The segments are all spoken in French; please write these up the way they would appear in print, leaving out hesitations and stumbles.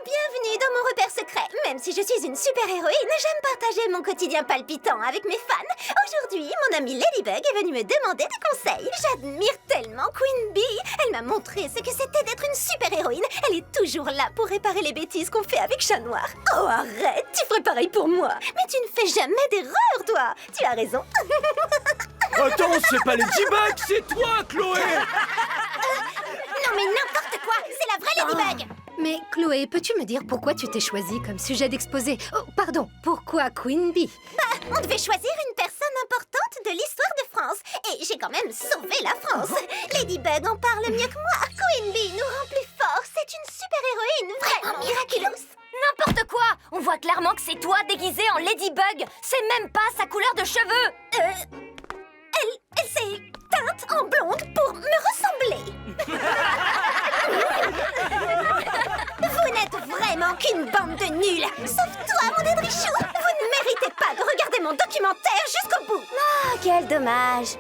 Bienvenue dans mon repère secret. Même si je suis une super-héroïne, j'aime partager mon quotidien palpitant avec mes fans. Aujourd'hui, mon amie Ladybug est venue me demander des conseils. J'admire tellement Queen Bee. Elle m'a montré ce que c'était d'être une super-héroïne. Elle est toujours là pour réparer les bêtises qu'on fait avec Chat Noir. Oh, arrête, tu ferais pareil pour moi. Mais tu ne fais jamais d'erreur, toi. Tu as raison. Attends, c'est pas Ladybug, c'est toi, Chloé. Non mais n'importe quoi, c'est la vraie Ladybug. Mais Chloé, peux-tu me dire pourquoi tu t'es choisie comme sujet d'exposé? Oh, pardon, pourquoi Queen Bee? Bah, on devait choisir une personne importante de l'histoire de France. Et j'ai quand même sauvé la France. Ladybug en parle mieux que moi. Queen Bee nous rend plus forts. C'est une super-héroïne vraiment miraculeuse. N'importe quoi! On voit clairement que c'est toi déguisée en Ladybug. C'est même pas sa couleur de cheveux. Elle s'est teinte en blonde pour me ressembler. Vous n'êtes vraiment qu'une bande de nuls. Sauf toi, mon Edrichou. Vous ne méritez pas de regarder mon documentaire jusqu'au bout. Ah, quel dommage!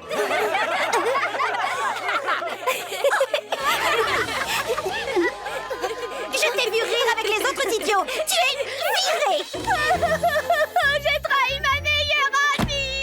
Je t'ai vu rire avec les autres idiots. Tu es viré. J'ai trahi ma meilleure amie!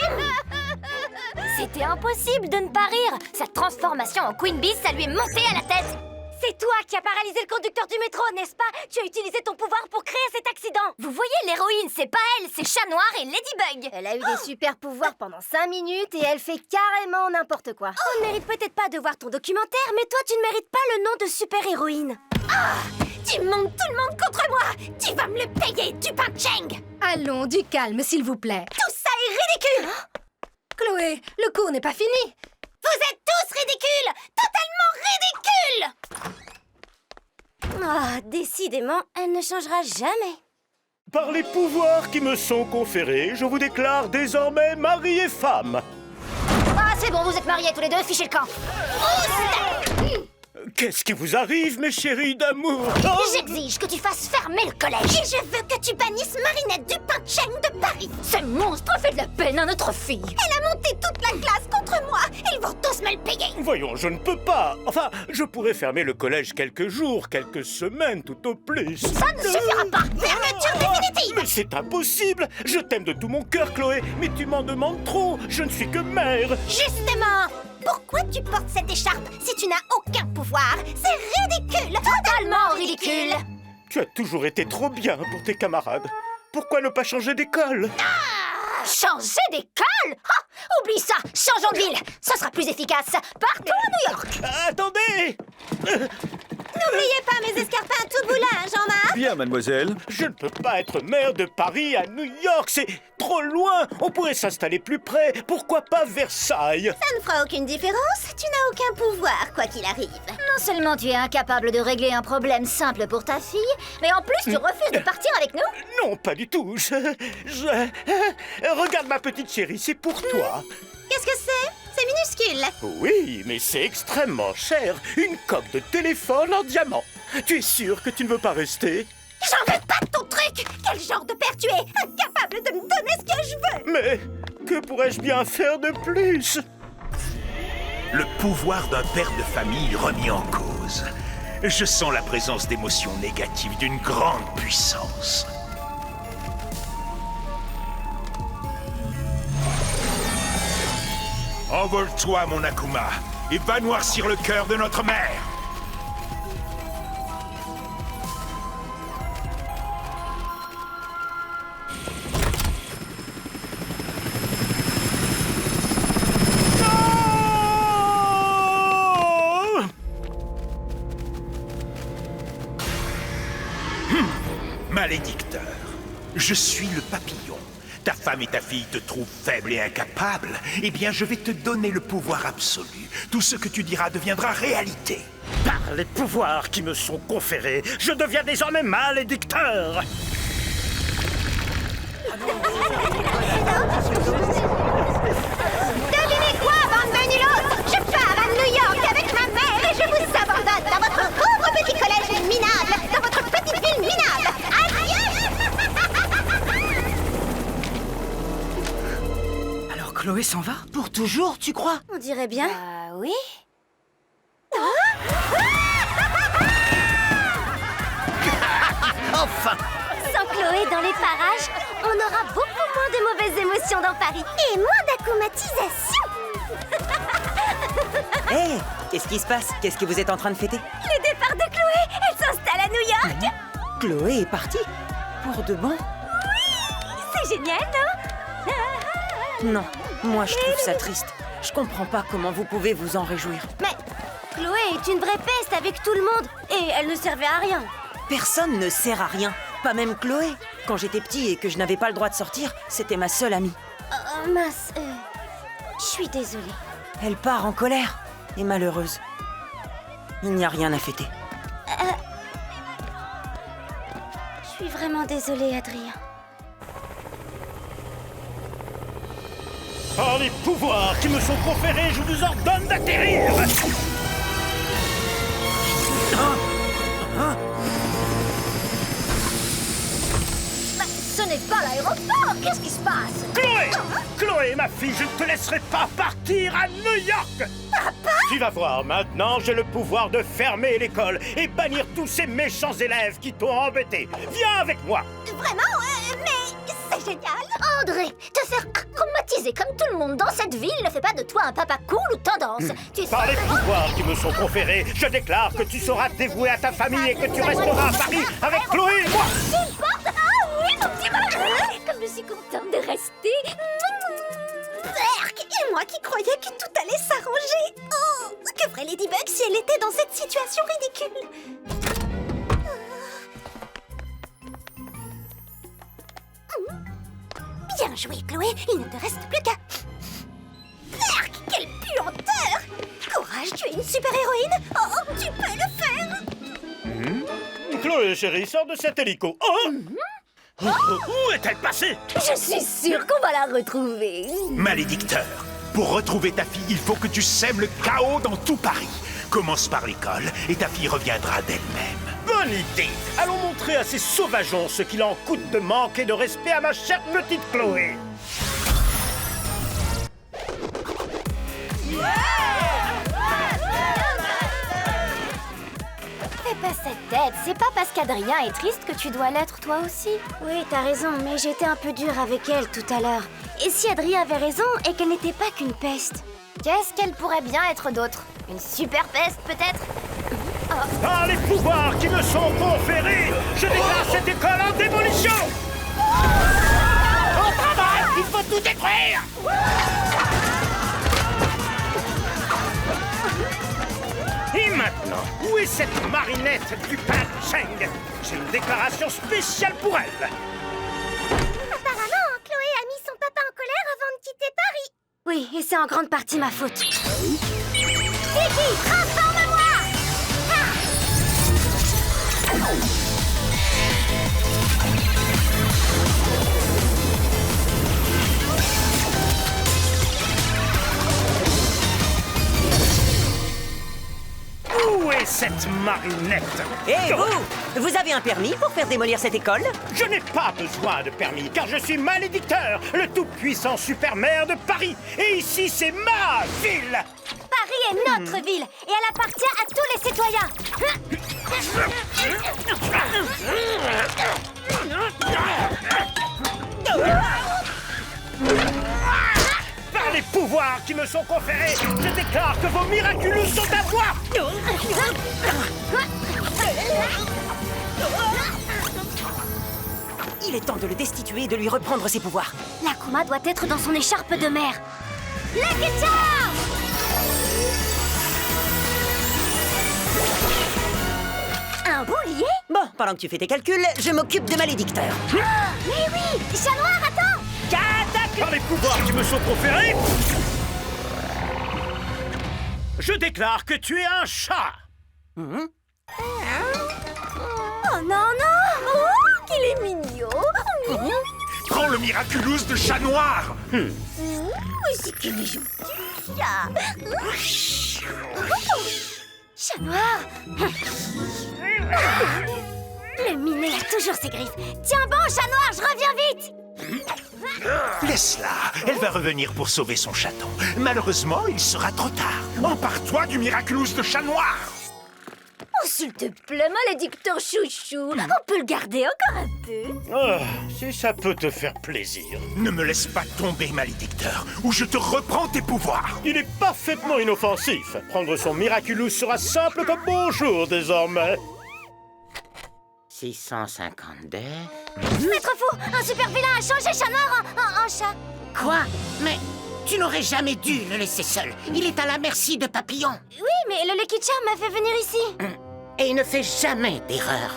C'était impossible de ne pas rire. Sa transformation en Queen Bee, ça lui est monté à la tête. C'est toi qui as paralysé le conducteur du métro, n'est-ce pas? Tu as utilisé ton pouvoir pour créer cet accident. Vous voyez, l'héroïne, c'est pas elle, c'est Chat Noir et Ladybug. Elle a eu des super pouvoirs pendant 5 minutes et elle fait carrément n'importe quoi. On ne mérite peut-être pas de voir ton documentaire, mais toi, tu ne mérites pas le nom de super-héroïne. Tu montes tout le monde contre moi. Tu vas me le payer, du Cheng. Allons, du calme, s'il vous plaît. Tout ça est ridicule. Chloé, le cours n'est pas fini. Vous êtes tous ridicules. Totalement ridicules. Ah, décidément, elle ne changera jamais. Par les pouvoirs qui me sont conférés, je vous déclare désormais mari et femme. Ah, c'est bon, vous êtes mariés tous les deux, fichez le camp. Qu'est-ce qui vous arrive, mes chéris d'amour? Oh, J'exige que tu fasses fermer le collège. Et je veux que tu bannisses Marinette du Cheng de Paris. Ce monstre fait de la peine à notre fille. Elle a monté toute la classe contre moi. Ils vont tous me le payer. voyons, je ne peux pas. Enfin, je pourrais fermer le collège quelques jours, quelques semaines tout au plus. Ça ne suffira pas. Fermeture définitive. Mais c'est impossible. Je t'aime de tout mon cœur, Chloé, mais tu m'en demandes trop. Je ne suis que mère. Justement, pourquoi tu portes cette écharpe si tu n'as aucun pouvoir? C'est ridicule. Totalement ridicule. Tu as toujours été trop bien pour tes camarades. Pourquoi ne pas changer d'école? Changer d'école? Ah, oublie ça. Changeons de ville. Ça sera plus efficace. Partons à New York. Attendez! N'oubliez pas mes escarpins tout boulin, Jean-Marc. Bien, mademoiselle. Je ne peux pas être maire de Paris à New York, c'est trop loin. On pourrait s'installer plus près. Pourquoi pas Versailles? Ça ne fera aucune différence. Tu n'as aucun pouvoir, quoi qu'il arrive. Non seulement tu es incapable de régler un problème simple pour ta fille, mais en plus tu refuses de partir avec nous. Non, pas du tout. Regarde ma petite chérie, c'est pour toi. Qu'est-ce que c'est? C'est minuscule. Oui, mais c'est extrêmement cher. Une coque de téléphone en diamant. Tu es sûr que tu ne veux pas rester? J'en veux pas de ton truc. Quel genre de père tu es? Incapable de me donner ce que je veux. Mais que pourrais-je bien faire de plus? Le pouvoir d'un père de famille remis en cause. Je sens la présence d'émotions négatives d'une grande puissance. Envole-toi, mon Akuma, et va noircir le cœur de notre mère. Malédicteur, je suis le papillon. Ta femme et ta fille te trouvent faible et incapable. Eh bien, je vais te donner le pouvoir absolu. Tout ce que tu diras deviendra réalité. Par les pouvoirs qui me sont conférés, je deviens désormais malédicteur. Devinez quoi, bande de nulos? Je pars à New York avec ma mère et je vous abandonne dans votre pauvre petit collège minable, dans votre petite ville minable. Adieu! Alors Chloé s'en va? Pour toujours, tu crois? On dirait bien. Oui. Oh, dans les parages, on aura beaucoup moins de mauvaises émotions dans Paris. Et moins d'accomatisation. Hé, qu'est-ce qui se passe? Qu'est-ce que vous êtes en train de fêter? Le départ de Chloé, elle s'installe à New York. Chloé est partie? Pour de bon? C'est génial, non? Non, moi je trouve ça triste. Je comprends pas comment vous pouvez vous en réjouir. Mais Chloé est une vraie peste avec tout le monde et elle ne servait à rien. Personne ne sert à rien, pas même Chloé. Quand j'étais petit et que je n'avais pas le droit de sortir, c'était ma seule amie. Mince, je suis désolée. Elle part en colère et malheureuse. Il n'y a rien à fêter. Je suis vraiment désolée, Adrien. Par les pouvoirs qui me sont conférés, je vous ordonne d'atterrir. Ce n'est pas l'aéroport. Qu'est-ce qui se passe? Chloé! Chloé, ma fille, je ne te laisserai pas partir à New York! Papa! Tu vas voir, maintenant j'ai le pouvoir de fermer l'école et bannir tous ces méchants élèves qui t'ont embêté. Viens avec moi! Vraiment, mais c'est génial. André, te faire traumatiser comme tout le monde dans cette ville ne fait pas de toi un papa cool ou tendance. Tu Par les pouvoirs qui me sont conférés, je déclare que tu seras dévoué à ta famille et que tu resteras à Paris avec Chloé et moi! Oui, mon petit mari. Comme je suis contente de rester. Berk, et moi qui croyais que tout allait s'arranger. Oh, que ferait Ladybug si elle était dans cette situation ridicule? Bien joué, Chloé. Il ne te reste plus qu'à... Berk, quelle puanteur! Courage, tu es une super-héroïne. Oh, tu peux le faire. Chloé, chérie, sors de cet hélico. Oh! Où est-elle passée? Je suis sûre qu'on va la retrouver. Malédicteur, pour retrouver ta fille, il faut que tu sèmes le chaos dans tout Paris. Commence par l'école et ta fille reviendra d'elle-même. Bonne idée! Allons montrer à ces sauvageons ce qu'il en coûte de manquer de respect à ma chère petite Chloé. Fais pas cette tête, c'est pas parce qu'Adrien est triste que tu dois l'être toi aussi. Oui, t'as raison, mais j'étais un peu dure avec elle tout à l'heure. Et si Adrien avait raison et qu'elle n'était pas qu'une peste? Qu'est-ce qu'elle pourrait bien être d'autre? Une super peste peut-être? Par les pouvoirs qui me sont conférés, je déclare cette école en démolition! Au travail! Il faut tout détruire! Et maintenant, où est cette marinette du père Cheng? J'ai une déclaration spéciale pour elle! Apparemment, Chloé a mis son papa en colère avant de quitter Paris. Oui, et c'est en grande partie ma faute. Tiki, transforme-moi! Où est cette marinette? Hé, vous avez un permis pour faire démolir cette école? Je n'ai pas besoin de permis, car je suis malédicteur, le tout-puissant super-maire de Paris. Et ici, c'est ma ville! Paris est notre ville et elle appartient à tous les citoyens. Par les pouvoirs qui me sont conférés, je déclare que vos miraculous sont à moi! Il est temps de le destituer et de lui reprendre ses pouvoirs. L'Akuma doit être dans son écharpe de mer. Lucky Charm! Un boulier? Bon, pendant que tu fais tes calculs, je m'occupe de Malédicteur. Mais oui! Chat noir, attends! Par les pouvoirs qui me sont conférés, je déclare que tu es un chat! Oh non, non! Oh, qu'il est mignon! Prends le miraculous de chat noir. Oui, c'est qu'il est gentil, chat! Chat noir! Le minet a toujours ses griffes. Tiens bon, chat noir, je reviens vite! Laisse-la, elle va revenir pour sauver son chaton. Malheureusement, il sera trop tard. Empare-toi du miraculous de chat noir. Oh, s'il te plaît, malédicteur chouchou, on peut le garder encore un peu. vu. Oh, si ça peut te faire plaisir. Ne me laisse pas tomber, malédicteur, ou je te reprends tes pouvoirs. Il est parfaitement inoffensif. Prendre son Miraculous sera simple comme bonjour désormais. 652... Maître Fou, un super vilain a changé Chat Noir en chat. Quoi? Mais tu n'aurais jamais dû le laisser seul. Il est à la merci de Papillon. Oui, mais le Lucky Charm m'a fait venir ici. Et il ne fait jamais d'erreur.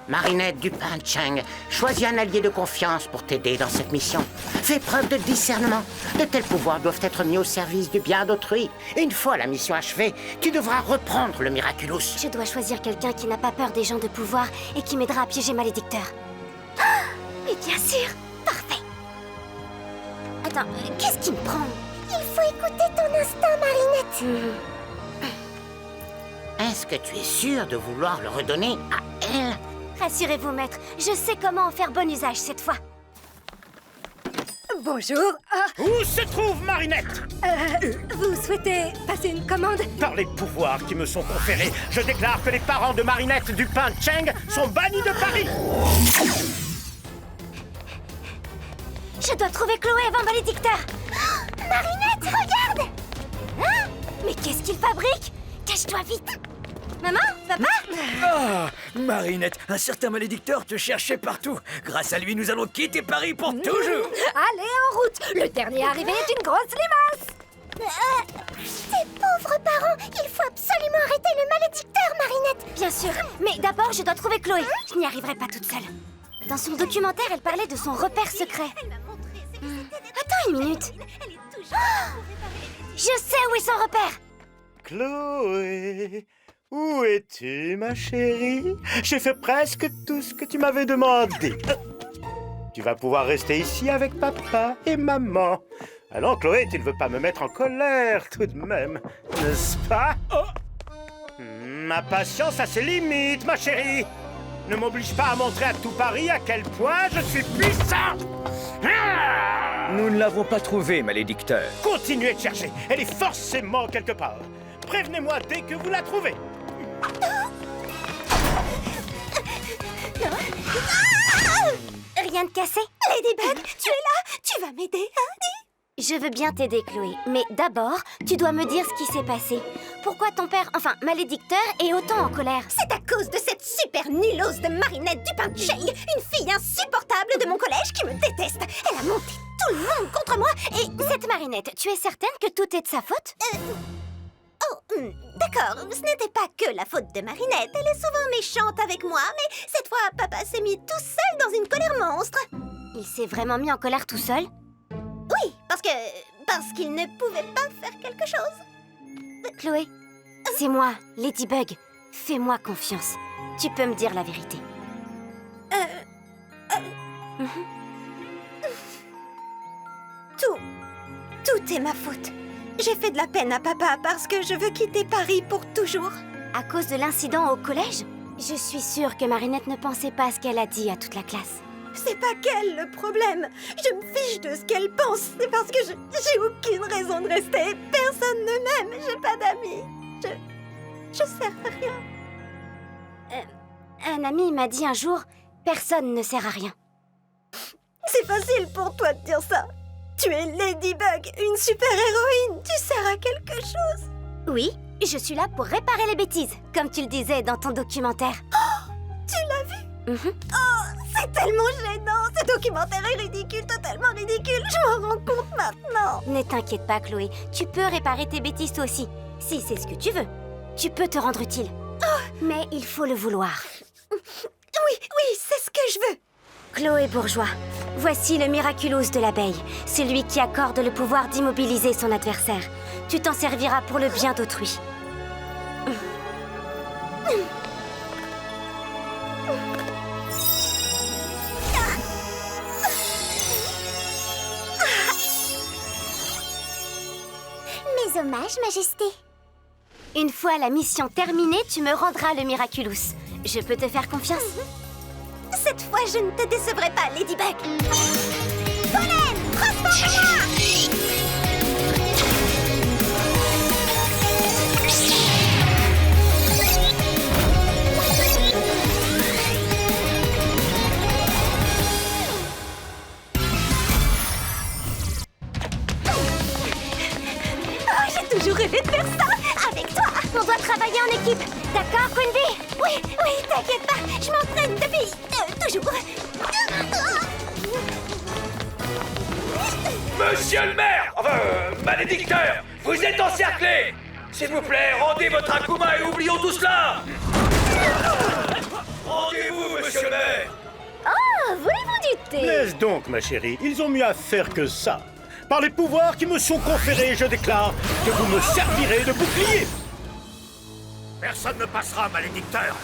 Marinette Dupin Chang, choisis un allié de confiance pour t'aider dans cette mission. Fais preuve de discernement. De tels pouvoirs doivent être mis au service du bien d'autrui. Et une fois la mission achevée, tu devras reprendre le Miraculous. Je dois choisir quelqu'un qui n'a pas peur des gens de pouvoir et qui m'aidera à piéger Malédicteur. Ah, mais bien sûr. Parfait. Attends, qu'est-ce qui me prend? Il faut écouter ton instinct, Marinette. Est-ce que tu es sûr de vouloir le redonner à elle? Rassurez-vous, maître, je sais comment en faire bon usage cette fois. Bonjour. Ah, Où se trouve Marinette? vous souhaitez passer une commande? Par les pouvoirs qui me sont conférés, je déclare que les parents de Marinette Dupin Chang sont bannis de Paris. Je dois trouver Chloé avant Malédicteur. Oh, Marinette, regarde! Hein? Mais qu'est-ce qu'il fabrique? Cache-toi vite! Maman? Papa? Ah, Marinette, un certain malédicteur te cherchait partout. Grâce à lui, nous allons quitter Paris pour toujours. Allez, en route. Le dernier arrivé est une grosse limace. Ces pauvres parents, il faut absolument arrêter le malédicteur, Marinette. Bien sûr, mais d'abord, je dois trouver Chloé. Je n'y arriverai pas toute seule. Dans son documentaire, elle parlait de son repère secret. Attends une minute. Je sais où est son repère. Chloé, où es-tu, ma chérie? J'ai fait presque tout ce que tu m'avais demandé. Tu vas pouvoir rester ici avec papa et maman. Allons, Chloé, tu ne veux pas me mettre en colère tout de même, n'est-ce pas? Ma patience a ses limites, ma chérie. Ne m'oblige pas à montrer à tout Paris à quel point je suis puissant. Nous ne l'avons pas trouvée, malédicteur. Continuez de chercher. Elle est forcément quelque part. Prévenez-moi dès que vous la trouvez. Rien de cassé? Ladybug, tu es là? Tu vas m'aider, hein? Je veux bien t'aider, Chloé, mais d'abord, tu dois me dire ce qui s'est passé. Pourquoi ton père, enfin Malédicteur, est autant en colère? C'est à cause de cette super nullose de Marinette Dupin Chang, une fille insupportable de mon collège qui me déteste. Elle a monté tout le monde contre moi et... Cette Marinette, tu es certaine que tout est de sa faute? D'accord, ce n'était pas que la faute de Marinette. Elle est souvent méchante avec moi, mais cette fois, papa s'est mis tout seul dans une colère monstre. Il s'est vraiment mis en colère tout seul? Oui, parce qu'il ne pouvait pas faire quelque chose. Chloé, c'est moi, Ladybug. Fais-moi confiance. Tu peux me dire la vérité. Tout est ma faute. J'ai fait de la peine à papa parce que je veux quitter Paris pour toujours. À cause de l'incident au collège? Je suis sûre que Marinette ne pensait pas à ce qu'elle a dit à toute la classe. C'est pas qu'elle le problème. Je me fiche de ce qu'elle pense. C'est parce que j'ai aucune raison de rester. Personne ne m'aime. J'ai pas d'amis. Je sers à rien. Un ami m'a dit un jour, personne ne sert à rien. C'est facile pour toi de dire ça. Tu es Ladybug, une super-héroïne. Tu sers à quelque chose. Oui, je suis là pour réparer les bêtises, comme tu le disais dans ton documentaire. Oh, tu l'as vu? Oh, c'est tellement gênant. Ce documentaire est ridicule, totalement ridicule. Je m'en rends compte maintenant. Ne t'inquiète pas, Chloé. Tu peux réparer tes bêtises toi aussi, si c'est ce que tu veux. Tu peux te rendre utile. Mais il faut le vouloir. Oui, c'est ce que je veux. Chloé Bourgeois, voici le Miraculous de l'abeille, celui qui accorde le pouvoir d'immobiliser son adversaire. Tu t'en serviras pour le bien d'autrui. Mes hommages, Majesté. Une fois la mission terminée, tu me rendras le Miraculous. Je peux te faire confiance? Cette fois, je ne te décevrai pas, Ladybug. Pollen, transforme-moi! l'équipe. D'accord, Queen Bee? Oui, t'inquiète pas, je m'entraîne depuis... toujours. Monsieur le maire! Enfin, malédicteur! Vous êtes encerclés! S'il vous plaît, rendez votre Akuma et oublions tout cela! Rendez-vous, monsieur le maire! Oh, voulez-vous du thé? Laisse donc, ma chérie, ils ont mieux à faire que ça. Par les pouvoirs qui me sont conférés, je déclare que vous me servirez de bouclier. Personne ne passera, malédicteur.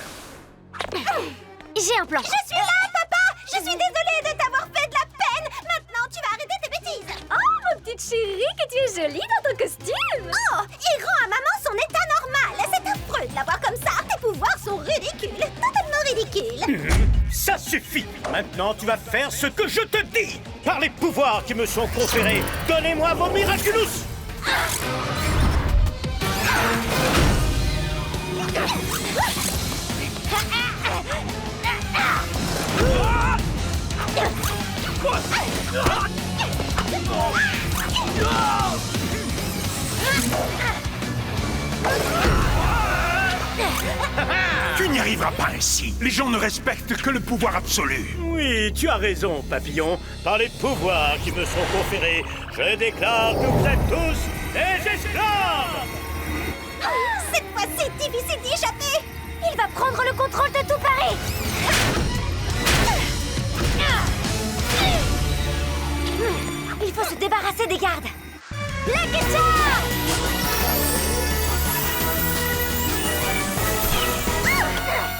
J'ai un plan. Je suis là, papa! Je suis désolée de t'avoir fait de la peine! Maintenant, tu vas arrêter tes bêtises! Oh, ma petite chérie, que tu es jolie dans ton costume! Oh! Il rend à maman son état normal! C'est affreux de la voir comme ça! Tes pouvoirs sont ridicules! Totalement ridicules! Ça suffit. Maintenant, tu vas faire ce que je te dis. Par les pouvoirs qui me sont conférés, donnez-moi vos Miraculous. Tu n'y arriveras pas ainsi. Les gens ne respectent que le pouvoir absolu. Oui, tu as raison, papillon. Par les pouvoirs qui me sont conférés, je déclare que vous êtes tous des esclaves. Cette fois, c'est difficile d'y échapper! Il va prendre le contrôle de tout Paris. Il faut se débarrasser des gardes. Lucky Charm!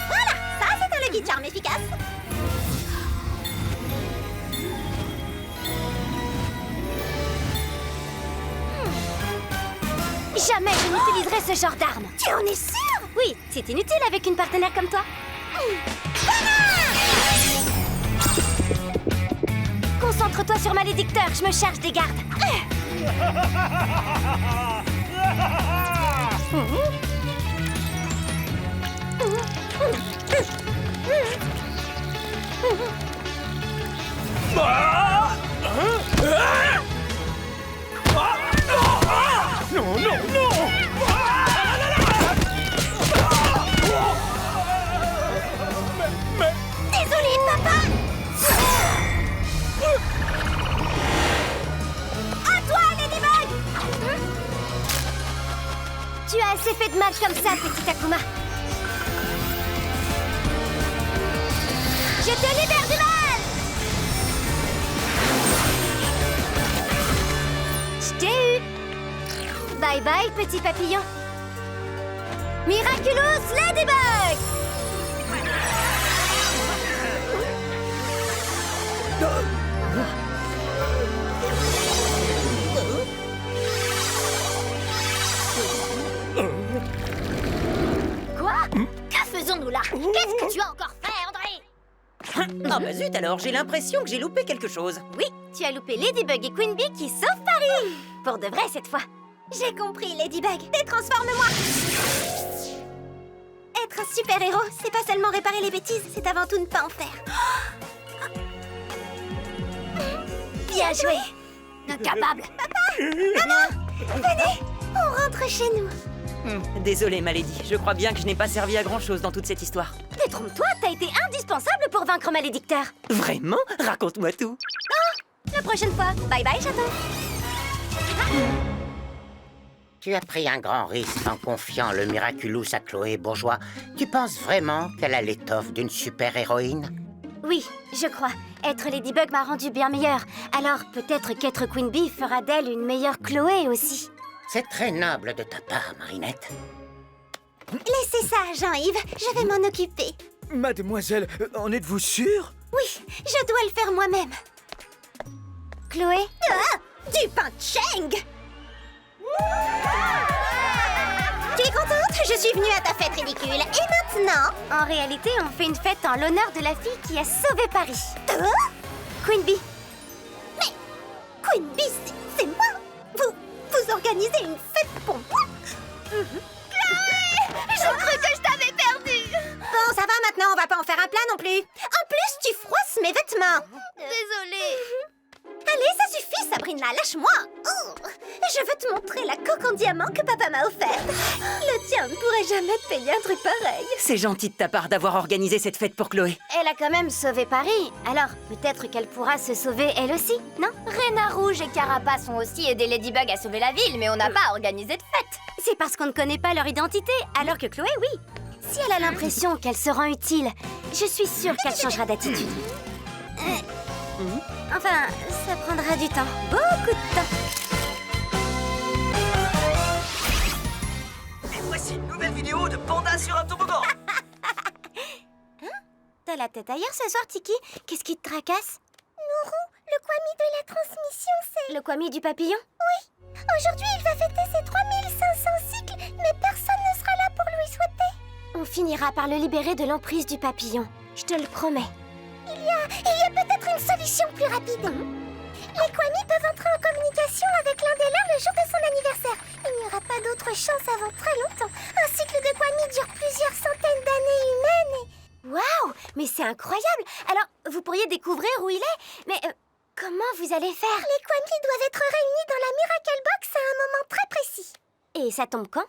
Voilà! Ça, c'est un Lucky Charm efficace! Jamais je n'utiliserai ce genre d'arme. Tu en es sûre? Oui, c'est inutile avec une partenaire comme toi. Concentre-toi sur Malédicteur, je me charge des gardes. Non, non, non. Désolé, papa! À toi, Ladybug! Tu as assez fait de mal comme ça, petit Akuma. Je te libère du mal! Je t'ai eu! Bye bye, petit papillon. Miraculous Ladybug! Quoi? Que faisons-nous là? Qu'est-ce que tu as encore fait, André? Ah bah zut alors, j'ai l'impression que j'ai loupé quelque chose. Oui, tu as loupé Ladybug et Queen Bee qui sauvent Paris! Pour de vrai cette fois. J'ai compris, Ladybug. Détransforme-moi! Être un super-héros, c'est pas seulement réparer les bêtises, c'est avant tout ne pas en faire. Bien joué! Incapable! Venez, on rentre chez nous. Désolé, Malédie, je crois bien que je n'ai pas servi à grand-chose dans toute cette histoire. Détrompe-toi, t'as été indispensable pour vaincre Malédicteur. Vraiment? Raconte-moi tout. La prochaine fois. Bye bye, château. Tu as pris un grand risque en confiant le Miraculous à Chloé Bourgeois. Tu penses vraiment qu'elle a l'étoffe d'une super-héroïne? Oui, je crois. Être Ladybug m'a rendu bien meilleure. Alors peut-être qu'être Queen Bee fera d'elle une meilleure Chloé aussi. C'est très noble de ta part, Marinette. Laissez ça, Jean-Yves, je vais m'en occuper. Mademoiselle, en êtes-vous sûre? Oui, je dois le faire moi-même. Chloé? Ah, du pain de Cheng! Tu es contente? Je suis venue à ta fête ridicule. Et maintenant? En réalité, on fait une fête en l'honneur de la fille qui a sauvé Paris. Queen Bee. Mais Queen Bee, c'est moi! Vous organisez une fête pour moi? Je crois que je t'avais perdu. Bon, ça va maintenant, on va pas en faire un plat non plus. En plus, tu froisses mes vêtements. Désolée. Allez, ça suffit, Sabrina, lâche-moi. Oh, je veux te montrer la coque en diamant que papa m'a offerte. Le tien ne pourrait jamais te payer un truc pareil. C'est gentil de ta part d'avoir organisé cette fête pour Chloé. Elle a quand même sauvé Paris. Alors, peut-être qu'elle pourra se sauver elle aussi, non? Reina Rouge et Carapace ont aussi aidé Ladybug à sauver la ville, mais on n'a pas organisé de fête. C'est parce qu'on ne connaît pas leur identité, alors que Chloé, oui. Si elle a l'impression qu'elle se rend utile, je suis sûre qu'elle changera d'attitude. Enfin, ça prendra du temps. Beaucoup de temps. Et voici une nouvelle vidéo de Panda sur un toboggan. T'as la tête ailleurs ce soir, Tiki. Qu'est-ce qui te tracasse? Nourou, le kwami de la transmission, c'est... Le kwami du papillon? Oui. Aujourd'hui, il va fêter ses 3500 cycles, mais personne ne sera là pour lui souhaiter. On finira par le libérer de l'emprise du papillon. Je te le promets. Il y a peut-être une solution plus rapide. Les kwami peuvent entrer en communication avec l'un des leurs le jour de son anniversaire. Il n'y aura pas d'autre chance avant très longtemps. Un cycle de kwami dure plusieurs centaines d'années humaines et... Waouh! Mais c'est incroyable! Alors, vous pourriez découvrir où il est, mais comment vous allez faire? Les kwami doivent être réunis dans la Miracle Box à un moment très précis. Et ça tombe quand?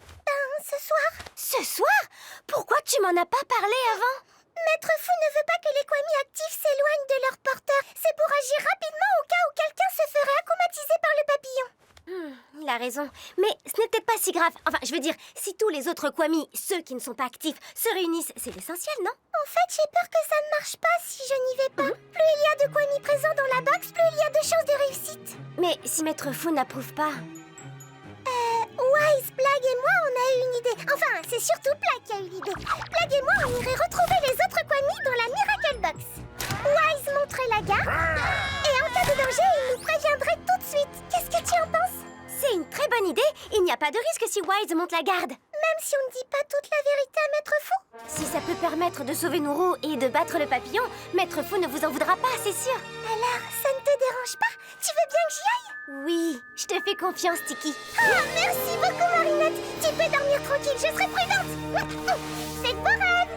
Ce soir. Ce soir? Pourquoi tu m'en as pas parlé avant? Maître Fou ne veut pas que les kwami actifs s'éloignent de leur porteur. C'est pour agir rapidement au cas où quelqu'un se ferait accomatiser par le papillon. Il a raison. Mais ce n'est peut-être pas si grave. Enfin, je veux dire, si tous les autres kwami, ceux qui ne sont pas actifs, se réunissent, c'est l'essentiel, non? En fait, j'ai peur que ça ne marche pas si je n'y vais pas. Plus il y a de kwami présents dans la box, plus il y a de chances de réussite. Mais si Maître Fou n'approuve pas... Wise, Blague et moi, on a eu une idée. Enfin, c'est surtout Blague qui a eu l'idée. Blague et moi, on irait retrouver les autres kwami dans la Miracle Box. Wise montrait la garde. Et en cas de danger, il nous préviendrait tout de suite. Qu'est-ce que tu en penses? C'est une très bonne idée. Il n'y a pas de risque si Wise monte la garde. Même si on ne dit pas toute la vérité à Maître Fou. Si ça peut permettre de sauver Nourou et de battre le papillon, Maître Fou ne vous en voudra pas, c'est sûr. Alors, ça ne te dérange pas? Tu veux bien que j'y aille? Oui, je te fais confiance, Tiki. Ah, merci beaucoup, Marinette. Tu peux dormir tranquille, je serai prudente. C'est beau rêve.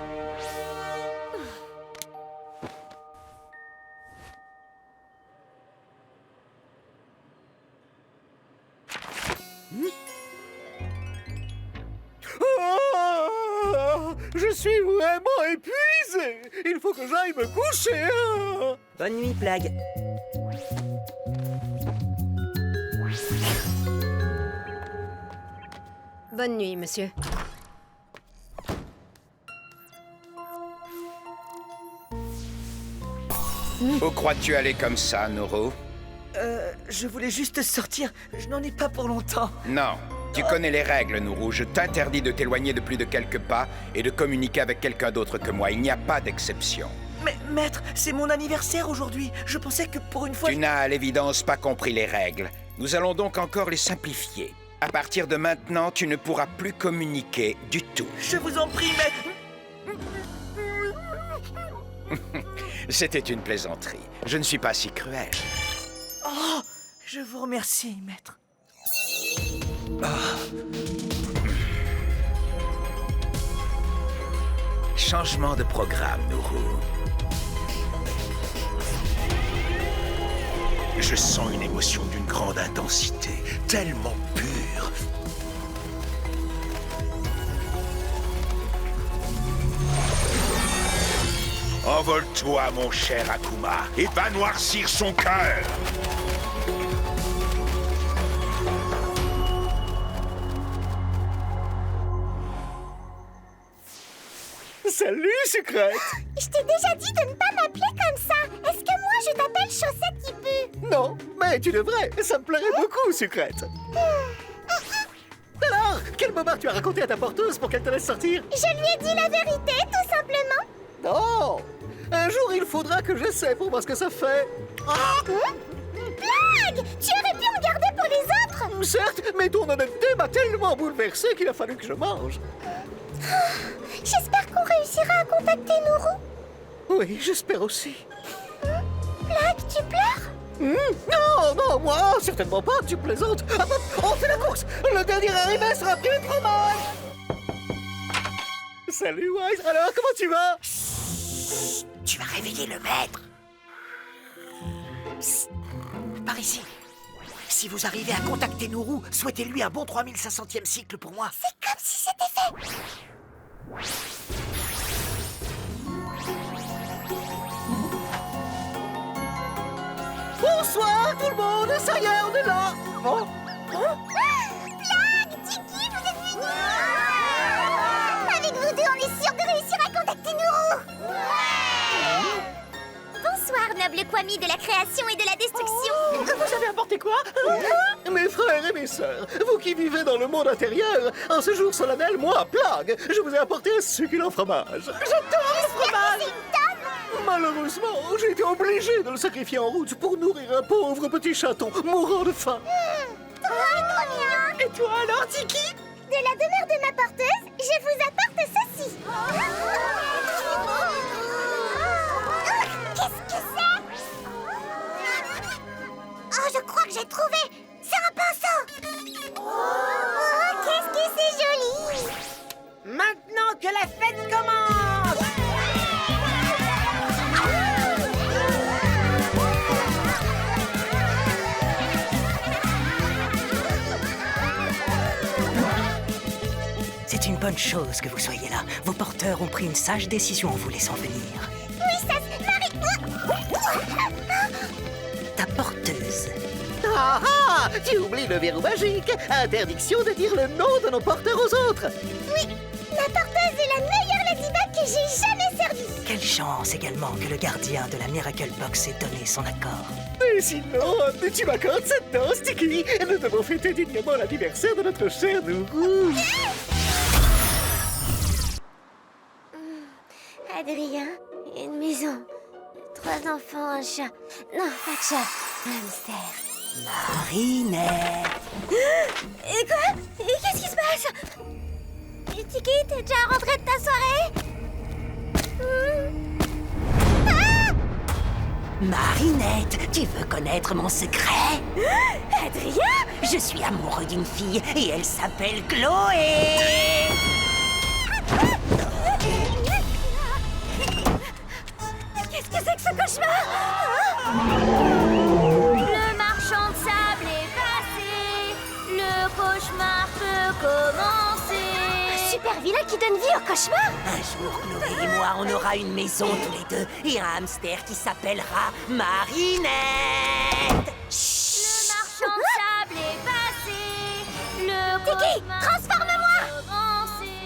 Je suis vraiment épuisé. Il faut que j'aille me coucher. Bonne nuit, Blague. Bonne nuit, monsieur. Où crois-tu aller comme ça, Nourou? Je voulais juste sortir. Je n'en ai pas pour longtemps. Non. Tu connais les règles, Nourou. Je t'interdis de t'éloigner de plus de quelques pas et de communiquer avec quelqu'un d'autre que moi. Il n'y a pas d'exception. Mais, maître, c'est mon anniversaire aujourd'hui. Je pensais que pour une fois... Tu n'as à l'évidence pas compris les règles. Nous allons donc encore les simplifier. À partir de maintenant, tu ne pourras plus communiquer du tout. Je vous en prie, maître. C'était une plaisanterie. Je ne suis pas si cruel. Oh, je vous remercie, maître. Changement de programme, Nourou. Je sens une émotion d'une grande intensité, tellement pure. Envole-toi, mon cher Akuma, et va noircir son cœur. Salut, Sucrète. Je t'ai déjà dit de ne pas m'appeler comme ça. Est-ce que moi, je t'appelle Chaussette qui pue? Non, mais tu devrais. Ça me plairait beaucoup, Sucrète. Alors, quel moment tu as raconté à ta porteuse pour qu'elle te laisse sortir? Je lui ai dit la vérité, tout simplement. Non. Un jour, il faudra que j'essaie pour voir ce que ça fait. Blague! Tu aurais pu en garder pour les autres. Certes, mais ton honnêteté m'a tellement bouleversé qu'il a fallu que je mange. J'espère qu'on réussira à contacter Nourou. Oui, j'espère aussi. Blague, tu pleures? Non, non, moi, certainement pas, tu plaisantes. Ah, bah, on fait la course. Le dernier arrivé sera pris trop mal. Salut, Wise. Alors, comment tu vas? Tu vas réveiller le maître. Psst. par ici. Si vous arrivez à contacter Nourou, souhaitez-lui un bon 3500e cycle pour moi. C'est comme si c'était fait. Bonsoir tout le monde, ça y est, on est là. Oh. Blague, Tiki, vous êtes venus. Avec vous deux, on est sûr de réussir à contacter Nourou. Bonsoir, noble Kwami de la création et de la destruction. Vous avez apporté quoi? Mes frères et mes sœurs, vous qui vivez dans le monde intérieur, en ce jour solennel, moi, Plague, je vous ai apporté un succulent fromage. J'adore le fromage. Malheureusement, j'ai été obligé de le sacrifier en route pour nourrir un pauvre petit chaton mourant de faim. Trop mignon. Et toi alors, Tiki? De la demeure de ma porteuse, je vous apporte ceci. Qu'est-ce que c'est? Oh, je crois que j'ai trouvé. C'est un pinceau. Oh, qu'est-ce que c'est joli. Maintenant que la fête commence! C'est une bonne chose que vous soyez là. Vos porteurs ont pris une sage décision en vous laissant venir. Oui, ça se marie. Ta porteuse. Ah ah! Tu oublies le verrou magique. Interdiction de dire le nom de nos porteurs aux autres. Oui, ma porteuse est la meilleure ladybug que j'ai jamais servie. Quelle chance également que le gardien de la Miracle Box ait donné son accord. Et sinon, tu m'accordes cette danse, Tiki. Nous devons fêter dignement l'anniversaire de notre cher Nourou. Adrien, une maison, 3 enfants, un chat. Non, pas de chat, un hamster. Marinette. Et quoi? Et qu'est-ce qui se passe? Et Tiki, t'es déjà rentrée de ta soirée? Marinette, tu veux connaître mon secret? Adrien? Je suis amoureux d'une fille et elle s'appelle Chloé. Qu'est-ce que c'est que ce cauchemar? Le marchand de sable est passé, le cauchemar peut commencer. Un super vilain qui donne vie au cauchemar? Un jour, Chloé et moi, on aura une maison tous les deux et un hamster qui s'appellera Marinette. Le marchand de sable est passé, le Tiki, cauchemar transforme-moi! peut commencer.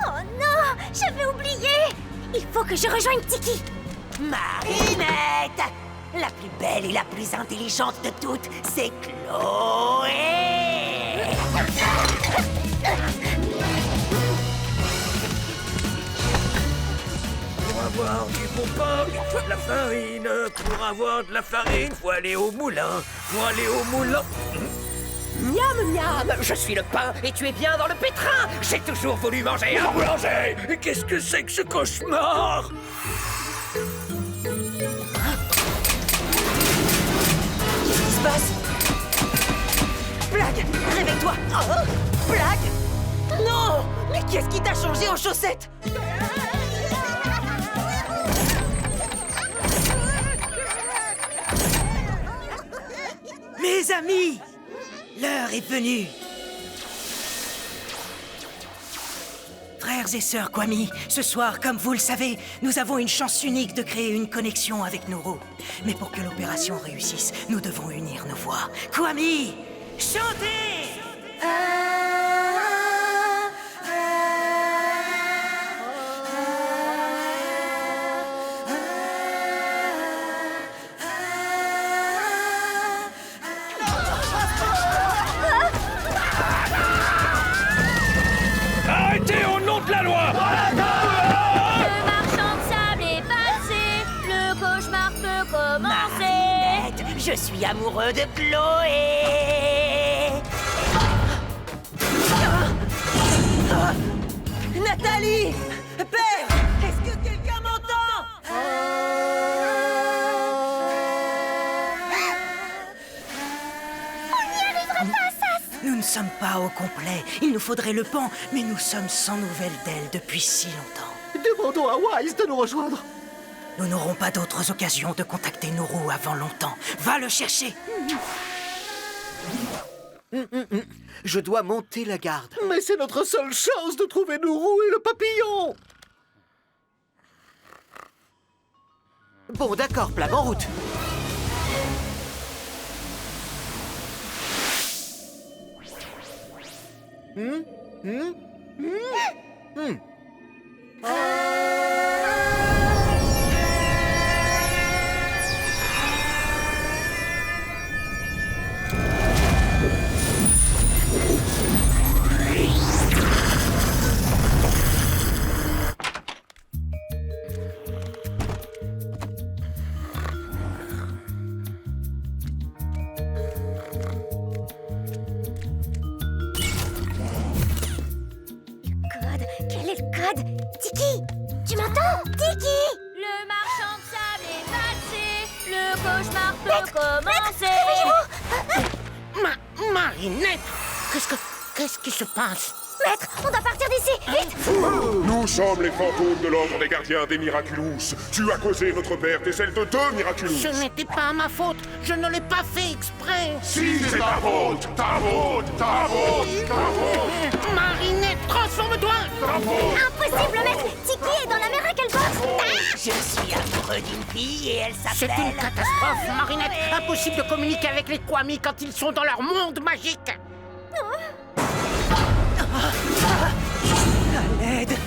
Oh non, j'avais oublié! Il faut que je rejoigne Tiki. Marinette! La plus belle et la plus intelligente de toutes, c'est Chloé! Pour avoir du bon pain, il faut de la farine. Pour avoir de la farine, faut aller au moulin. Faut aller au moulin. Miam, miam, je suis le pain et tu es bien dans le pétrin. J'ai toujours voulu manger un Boulanger! Qu'est-ce que c'est que ce cauchemar? Qu'est-ce qui se passe? Blague! Réveille-toi! Oh, Blague! Non! Mais qu'est-ce qui t'a changé aux chaussettes? Mes amis! L'heure est venue! Frères et sœurs Kwami, ce soir, comme vous le savez, nous avons une chance unique de créer une connexion avec Nourou. Mais pour que l'opération réussisse, nous devons unir nos voix. Kwami, chantez! Arrêtez au nom de la loi! Le marchand de sable est passé, le cauchemar peut commencer. Marinette, je suis amoureux de Chloé! Nathalie! Père! Est-ce que quelqu'un m'entend? Nous ne sommes pas au complet. Il nous faudrait le pan, mais nous sommes sans nouvelles d'elle depuis si longtemps. Demandons à Wise de nous rejoindre. Nous n'aurons pas d'autres occasions de contacter Nourou avant longtemps. Va le chercher. Je dois monter la garde. Mais c'est notre seule chance de trouver Nourou et le papillon. Bon, d'accord, Plag, en route. Code. Quel est le code? Tiki, tu m'entends? Tiki! Le marchand de sable est passé, le cauchemar peut commencer. Marinette, qu'est-ce qui se passe? Maître, on doit partir d'ici, vite! Nous sommes les fantômes de l'ordre des gardiens des Miraculous. Tu as causé notre perte et celle de deux Miraculous. Ce n'était pas ma faute, je ne l'ai pas fait exprès. Si, c'est ta faute, ta faute, ta faute, ta faute. Marinette, transforme-toi. Ta faute. Impossible, maître! Tiki est dans la Miracle Box! Je suis amoureux d'une fille et elle C'est une catastrophe, Marinette. Impossible de communiquer avec les Kwami quand ils sont dans leur monde magique. À l'aide!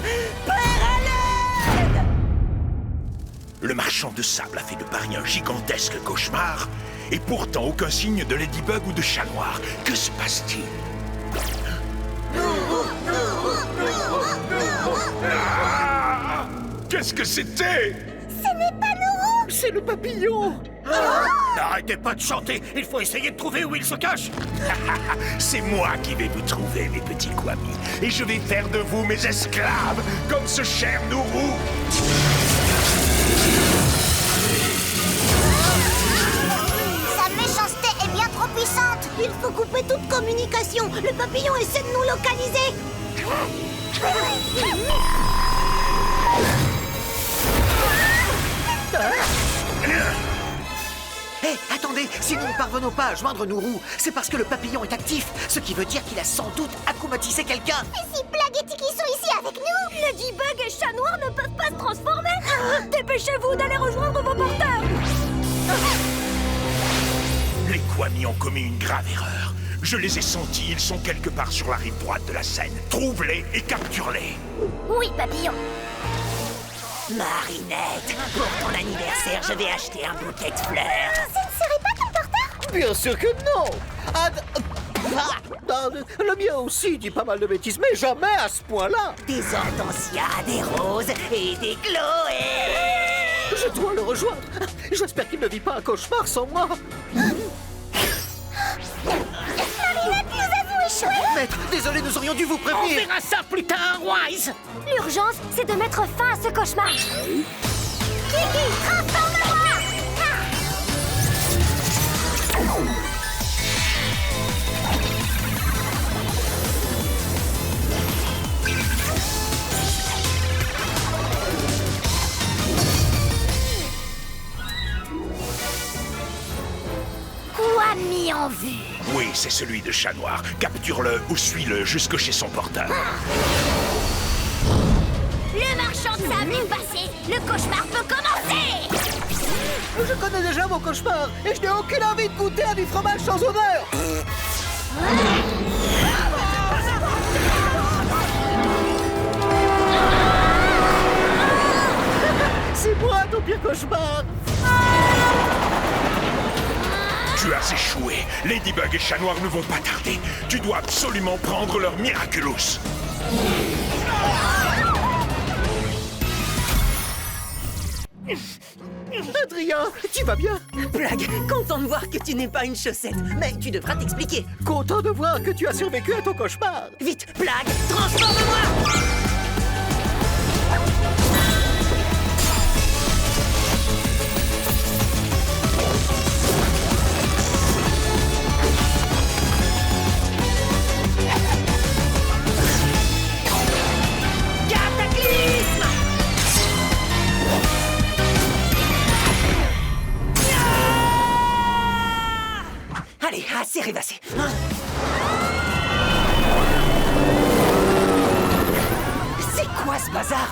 Le marchand de sable a fait de Paris un gigantesque cauchemar, et pourtant aucun signe de Ladybug ou de Chat Noir. Que se passe-t-il? Ah! Qu'est-ce que c'était? Ce n'est pas Nourou! C'est le papillon. N'arrêtez pas de chanter, il faut essayer de trouver où il se cache. C'est moi qui vais vous trouver, mes petits Kwami, et je vais faire de vous mes esclaves, comme ce cher Nourou. Sa méchanceté est bien trop puissante! Il faut couper toute communication! Le papillon essaie de nous localiser! Hé, attendez, si nous ne parvenons pas à joindre Nourou, c'est parce que le papillon est actif, ce qui veut dire qu'il a sans doute akumatisé quelqu'un. Et si Plag et Tiki sont ici avec nous? Ladybug et Chat Noir ne peuvent pas se transformer! Dépêchez-vous d'aller rejoindre vos porteurs! Les Kwami ont commis une grave erreur. Je les ai sentis, ils sont quelque part sur la rive droite de la Seine. Trouve-les et capture-les. Oui, papillon! Marinette, pour ton anniversaire, je vais acheter un bouquet de fleurs. Ce ne serait pas ton porteur? Bien sûr que non. Le mien aussi dit pas mal de bêtises, mais jamais à ce point-là. Des hortensias, des roses et des chloés. Je dois le rejoindre. J'espère qu'il ne vit pas un cauchemar sans moi. Marinette, nous avons échoué! Maître, désolé, nous aurions dû vous On prévenir. verra ça plus tard, Wise. L'urgence, c'est de mettre fin à ce cauchemar! Kiki, transforme-moi! Kwami en vue. Oui, c'est celui de Chat Noir. Capture-le ou suis-le jusque chez son porteur. Le marchand de sable est passé. Le cauchemar peut commencer. Je connais déjà mon cauchemar et je n'ai aucune envie de goûter à du fromage sans odeur. C'est moi ton pire cauchemar. Tu as échoué. Ladybug et Chat Noir ne vont pas tarder. Tu dois absolument prendre leur Miraculous. Adrien, tu vas bien? Plag, content de voir que tu n'es pas une chaussette, mais tu devras t'expliquer. Content de voir que tu as survécu à ton cauchemar. Vite, Plag, transforme-moi! Assez rêvassé. C'est quoi ce bazar?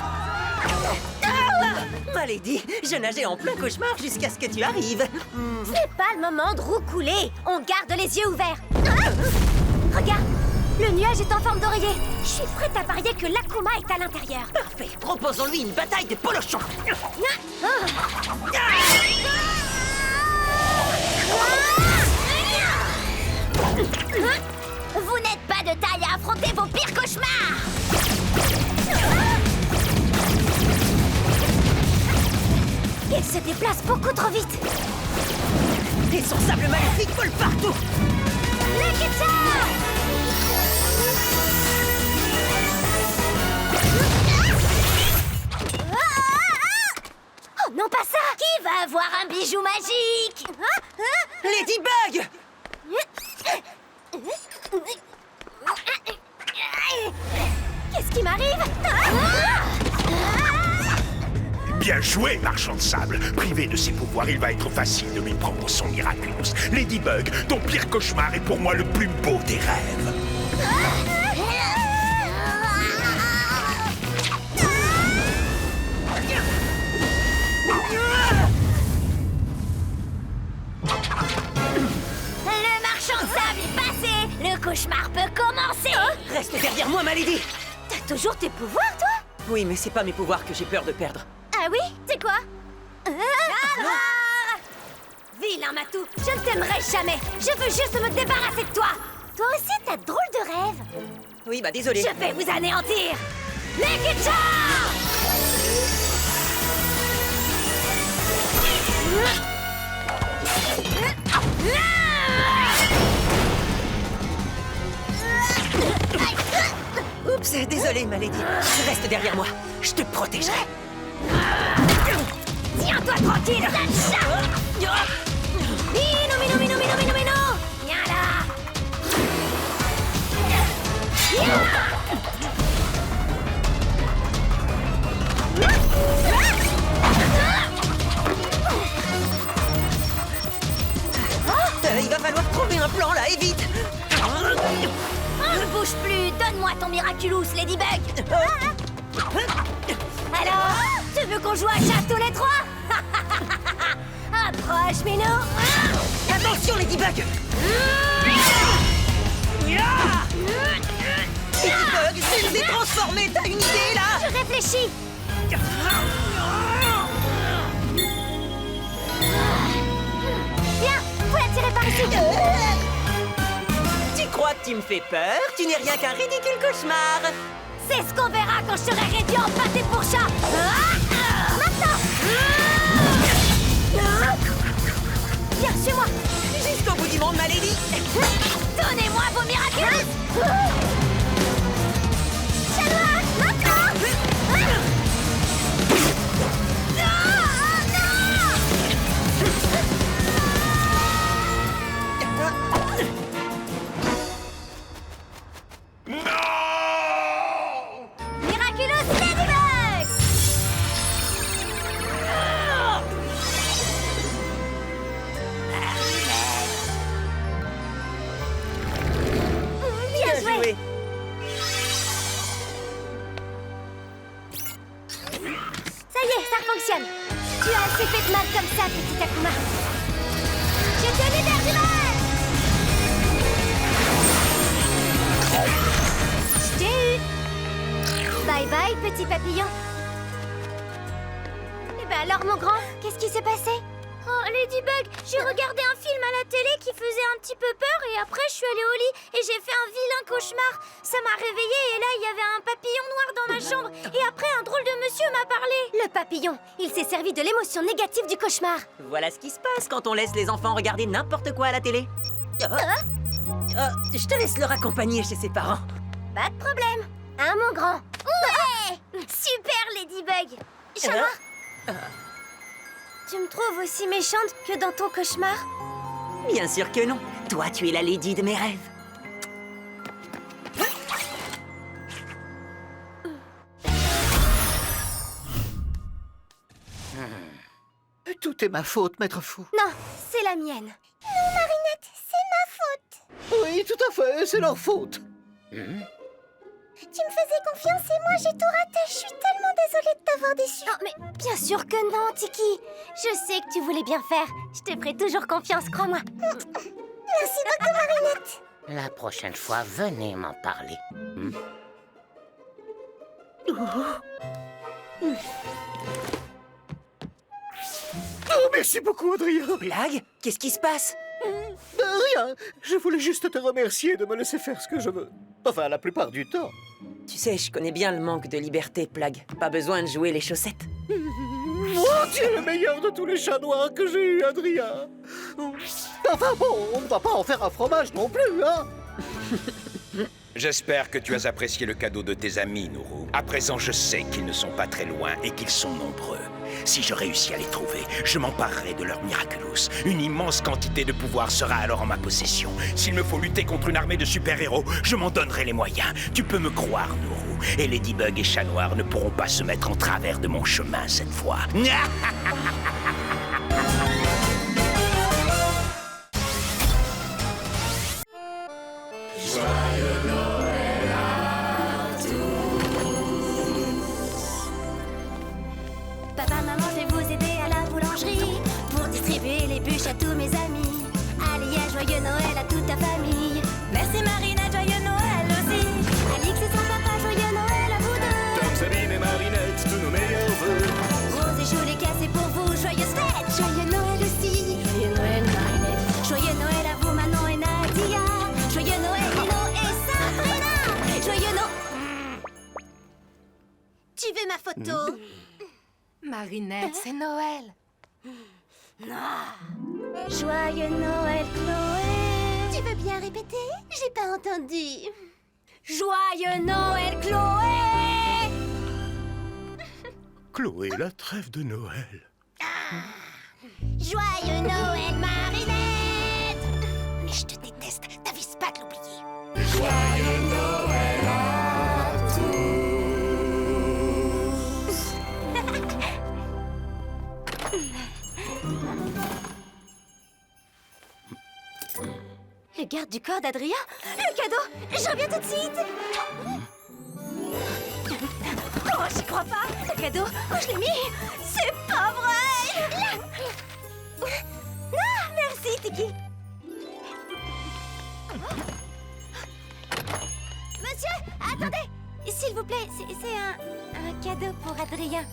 Malady, je nageais en plein cauchemar jusqu'à ce que tu arrives. C'est pas le moment de roucouler. On garde les yeux ouverts. Regarde, le nuage est en forme d'oreiller. Je suis prête à parier que l'Akuma est à l'intérieur. Parfait, proposons-lui une bataille de polochons. Vous n'êtes pas de taille à affronter vos pires cauchemars. Il se déplace beaucoup trop vite. Et son sable maléfique vole partout. Oh non, pas ça! Qui va avoir un bijou magique? Ladybug! Qu'est-ce qui m'arrive? Bien joué, marchand de sable. Privé de ses pouvoirs, il va être facile de lui prendre son Miraculous. Ladybug, ton pire cauchemar est pour moi le plus beau des rêves. Le marchand de sable est passé! Le cauchemar peut commencer! Reste derrière moi, Malady! T'as toujours tes pouvoirs, toi? Oui, mais c'est pas mes pouvoirs que j'ai peur de perdre. Ah oui? C'est quoi? Vilain Matou, je ne t'aimerai jamais! Je veux juste me débarrasser de toi! Toi aussi, t'as de drôles de rêves! Oui, bah désolé. Je vais vous anéantir! Nekicha! Oups, désolé, Malady. Reste derrière moi. Je te protégerai. Tiens-toi tranquille, sale chat! Minou, minou, minou, minou, minou, minou! Viens là! Il va falloir trouver un plan là, et vite! Ne bouge plus! Donne-moi ton Miraculous, Ladybug! Alors, tu veux qu'on joue à chat tous les trois? Approche, Minou! Attention, Ladybug! Ladybug, tu nous es transformé! T'as une idée, là? Je réfléchis! Viens, faut la tirer par ici! Tu crois que tu me fais peur? Tu n'es rien qu'un ridicule cauchemar! C'est ce qu'on verra quand je serai réduit en pâté pour chat! Maintenant! Viens, suis-moi! Jusqu'au bout du monde, Malady! Donnez-moi vos miracles! Chanois, maintenant! Miraculous Ladybug! Bien joué! Ça y est, ça fonctionne! Tu as assez fait de mal comme ça, petit Akuma! Je te libère du mal! Je t'ai eu! Bye bye, petit papillon! Eh ben alors, mon grand, qu'est-ce qui s'est passé? Oh, Ladybug, j'ai regardé un film à la télé qui faisait un petit peu peur et après je suis allée au lit et j'ai fait un vilain cauchemar. Ça m'a réveillée et là il y avait un papillon noir dans ma chambre et après un drôle de monsieur m'a parlé. Le papillon, il s'est servi de l'émotion négative du cauchemar. Voilà ce qui se passe quand on laisse les enfants regarder n'importe quoi à la télé. Je te laisse leur accompagner chez ses parents. Pas de problème. Hein, mon grand? Ouais! Super, Ladybug! Chat, tu me trouves aussi méchante que dans ton cauchemar? Bien sûr que non. Toi, tu es la lady de mes rêves. Tout est ma faute, maître fou. Non, c'est la mienne. Non, Marinette, c'est ma faute. Oui, tout à fait, c'est leur faute. Tu me faisais confiance et moi j'ai tout raté. Je suis tellement désolée de t'avoir déçu. Oh, mais bien sûr que non, Tiki. Je sais que tu voulais bien faire. Je te ferai toujours confiance, crois-moi. Merci beaucoup, Marinette. La prochaine fois, venez m'en parler. Oh, merci beaucoup, Adrien. Blague? Qu'est-ce qui se passe? Rien, je voulais juste te remercier de me laisser faire ce que je veux. Enfin, la plupart du temps. Tu sais, je connais bien le manque de liberté, Plague. Pas besoin de jouer les chaussettes. Oh, tu es le meilleur de tous les chats noirs que j'ai eu, Adrien. Enfin bon, on ne va pas en faire un fromage non plus, hein. J'espère que tu as apprécié le cadeau de tes amis, Nourou. À présent, je sais qu'ils ne sont pas très loin et qu'ils sont nombreux. Si je réussis à les trouver, je m'emparerai de leur Miraculous. Une immense quantité de pouvoir sera alors en ma possession. S'il me faut lutter contre une armée de super-héros, je m'en donnerai les moyens. Tu peux me croire, Nourou. Et Ladybug et Chat Noir ne pourront pas se mettre en travers de mon chemin cette fois. Papa, maman, je vais vous aider à la boulangerie pour distribuer les bûches à tous mes amis. Allez, à joyeux Noël à toute ta famille. Merci Marinette, joyeux Noël aussi. Alix et son papa, joyeux Noël à vous deux. Tom, Sabine et Marinette, tous nos meilleurs vœux. Rose et Jules et Cass, pour vous, joyeuses fêtes. Joyeux Noël aussi. Joyeux Noël Marinette. Joyeux Noël à vous Manon et Nadia. Joyeux Noël Lino et Sabrina. Joyeux Noël. Tu veux ma photo? Marinette, c'est Noël. Joyeux Noël Chloé. Tu veux bien répéter? J'ai pas entendu. Joyeux Noël Chloé. Chloé, la trêve de Noël. Joyeux Noël Marinette. Mais je te déteste, t'avises pas de l'oublier. Joyeux Noël à tous. Le garde du corps d'Adrien? Le cadeau? Je reviens tout de suite. Oh, j'y crois pas. Le cadeau, oh, je l'ai mis. C'est pas vrai. Ah, merci, Tiki. Monsieur, attendez. S'il vous plaît, c'est un cadeau pour Adrien.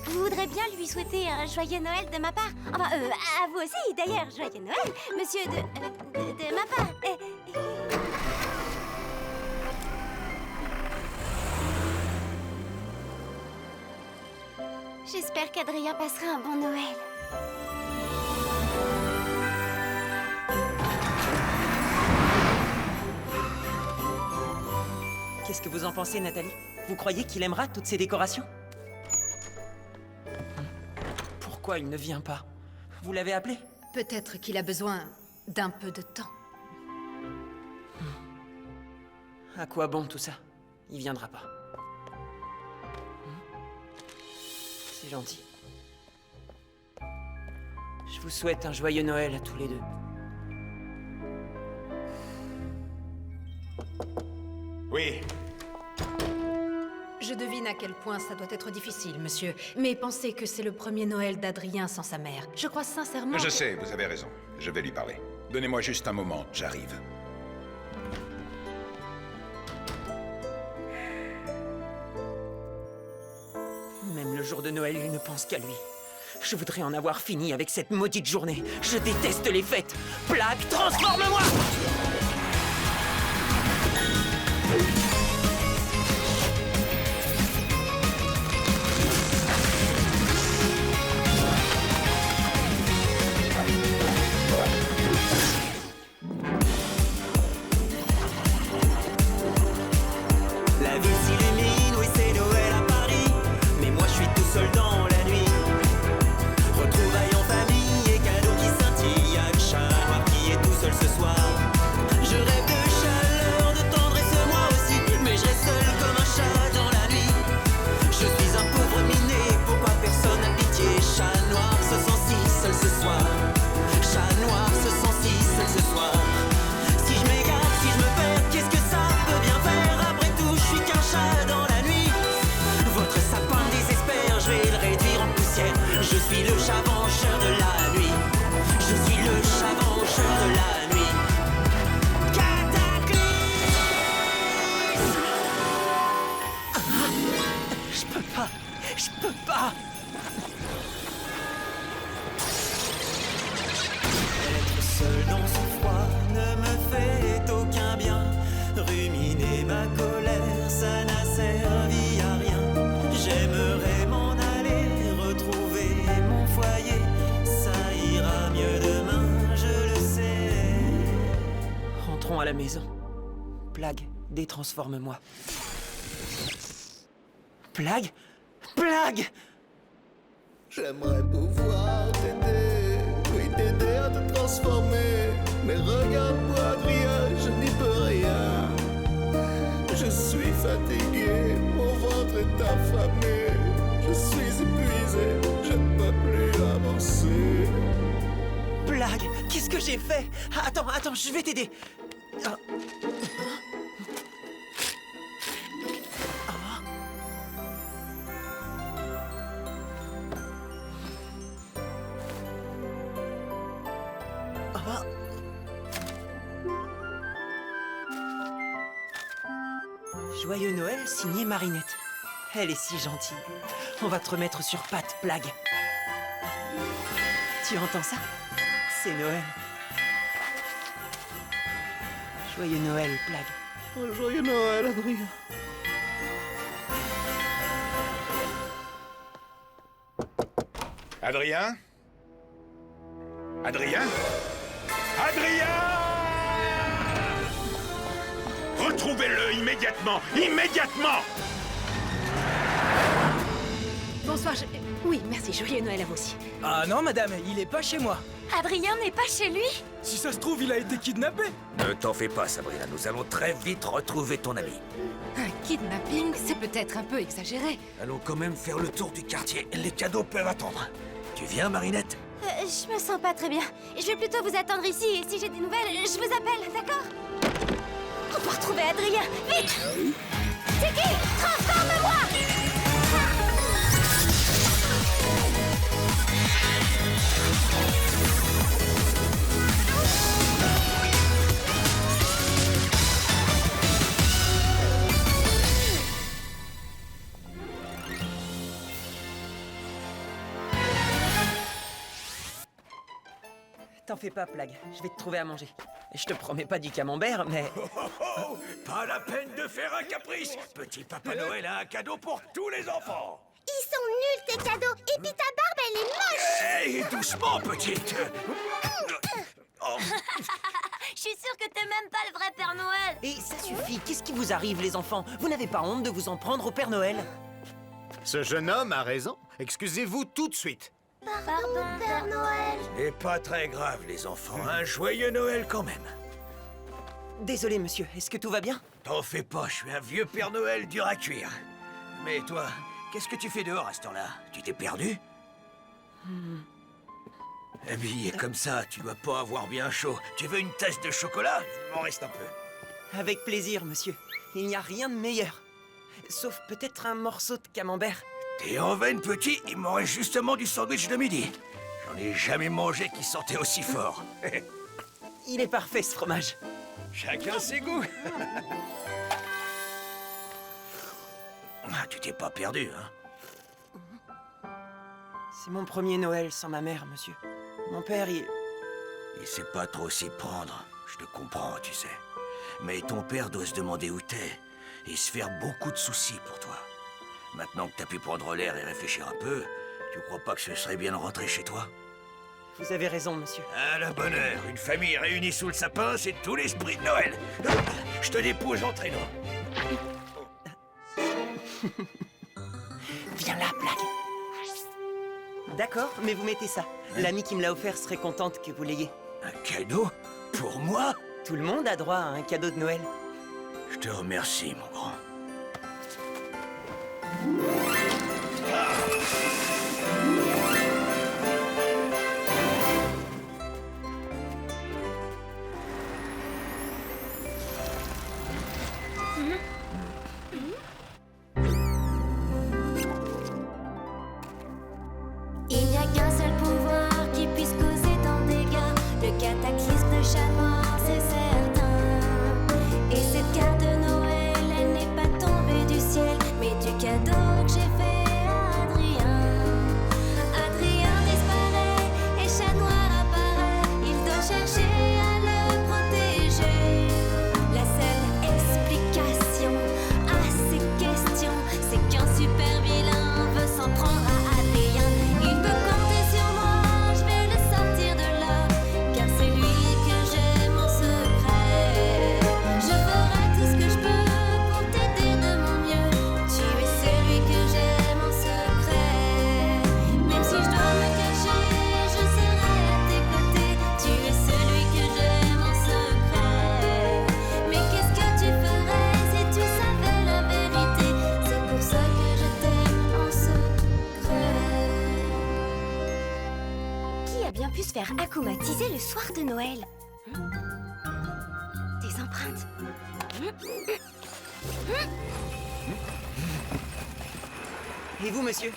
Je voudrais bien lui souhaiter un joyeux Noël de ma part. Enfin, à vous aussi, d'ailleurs, joyeux Noël, monsieur de ma part. J'espère qu'Adrien passera un bon Noël. Qu'est-ce que vous en pensez, Nathalie? Vous croyez qu'il aimera toutes ces décorations? Pourquoi il ne vient pas? Vous l'avez appelé? Peut-être qu'il a besoin d'un peu de temps. À quoi bon tout ça? Il viendra pas. C'est gentil. Je vous souhaite un joyeux Noël à tous les deux. Oui. Je devine à quel point ça doit être difficile, monsieur. Mais pensez que c'est le premier Noël d'Adrien sans sa mère. Je crois sincèrement... Je sais, vous avez raison. Je vais lui parler. Donnez-moi juste un moment, j'arrive. Même le jour de Noël, il ne pense qu'à lui. Je voudrais en avoir fini avec cette maudite journée. Je déteste les fêtes. Plague, transforme-moi! La ville s'illumine, oui c'est Noël à Paris. Mais moi je suis tout seul dans la nuit. Retrouvailles en famille et cadeaux qui scintillent. Y'a que Chat Noir qui est tout seul ce soir. Je rêve de chaleur, de tendresse moi aussi. suis le chat-vengeur de la nuit. Je suis le chat-vengeur de la nuit. Cataclysme! Je peux pas. Je peux pas. Être seul dans ce froid ne me fait aucun bien. Ruminer ma colère, ça n'a servi à rien. J'aimerais m'en aller, retrouver mon foyer. Ça ira mieux demain, je le sais. Rentrons à la maison. Plague, détransforme-moi. Plague? Plague! J'aimerais pouvoir t'aider, oui t'aider à te transformer. Mais regarde-moi Adrien, je n'y peux rien. Je suis fatigué, mon ventre est affamé. Je suis épuisé, je ne peux plus avancer. Plague, qu'est-ce que j'ai fait? Attends, je vais t'aider. Ah. Joyeux Noël, signé Marinette. Elle est si gentille. On va te remettre sur pattes, Plague. Tu entends ça? C'est Noël. Joyeux Noël, Plague. Oh, joyeux Noël, Adrien. Adrien? Adrien? Adrien! Retrouvez-le immédiatement! Immédiatement! Bonsoir, Oui, merci, joyeux Noël à vous aussi. Ah non, madame, il est pas chez moi. Adrien n'est pas chez lui? Si ça se trouve, il a été kidnappé. Ne t'en fais pas, Sabrina, nous allons très vite retrouver ton ami. Un kidnapping, c'est peut-être un peu exagéré. Allons quand même faire le tour du quartier. Les cadeaux peuvent attendre. Tu viens, Marinette? Je me sens pas très bien. Je vais plutôt vous attendre ici et si j'ai des nouvelles, je vous appelle, d'accord? On peut retrouver Adrien, vite! Tiki, transforme-moi! T'en fais pas, Plague. Je vais te trouver à manger. Et je te promets pas du camembert, mais... Oh, pas la peine de faire un caprice. Petit Papa Noël a un cadeau pour tous les enfants. Ils sont nuls, tes cadeaux! Et puis ta barbe, elle est moche! Hey, doucement, petite. Oh. Je suis sûre que t'es même pas le vrai Père Noël. Et ça suffit. Qu'est-ce qui vous arrive, les enfants? Vous n'avez pas honte de vous en prendre au Père Noël? Ce jeune homme a raison. Excusez-vous tout de suite. Pardon, Père Noël. Et pas très grave, les enfants. Un joyeux Noël quand même. Désolé, monsieur. Est-ce que tout va bien? T'en fais pas, je suis un vieux Père Noël dur à cuire. Mais toi, qu'est-ce que tu fais dehors à ce temps-là? Tu t'es perdu? Habillé comme ça, tu dois pas avoir bien chaud. Tu veux une tasse de chocolat? Il m'en reste un peu. Avec plaisir, monsieur. Il n'y a rien de meilleur. Sauf peut-être un morceau de camembert. T'es en veine, petit? Il m'en reste justement du sandwich de midi. J'en ai jamais mangé qui sentait aussi fort. Il est parfait, ce fromage. Chacun ses goûts. Ah, tu t'es pas perdu, hein? C'est mon premier Noël sans ma mère, monsieur. Mon père, il sait pas trop s'y prendre. Je te comprends, tu sais. Mais ton père doit se demander où t'es et se faire beaucoup de soucis pour toi. Maintenant que t'as pu prendre l'air et réfléchir un peu, tu crois pas que ce serait bien de rentrer chez toi? Vous avez raison, monsieur. À la bonne heure, une famille réunie sous le sapin, c'est tout l'esprit de Noël. Je te dépose en traîneau. Viens là, Plague. D'accord, mais vous mettez ça. L'ami qui me l'a offert serait contente que vous l'ayez. Un cadeau? Pour moi? Tout le monde a droit à un cadeau de Noël. Je te remercie, mon grand. Il n'y a qu'un bien pu se faire akumatiser le soir de Noël. Des empreintes. Et vous, monsieur?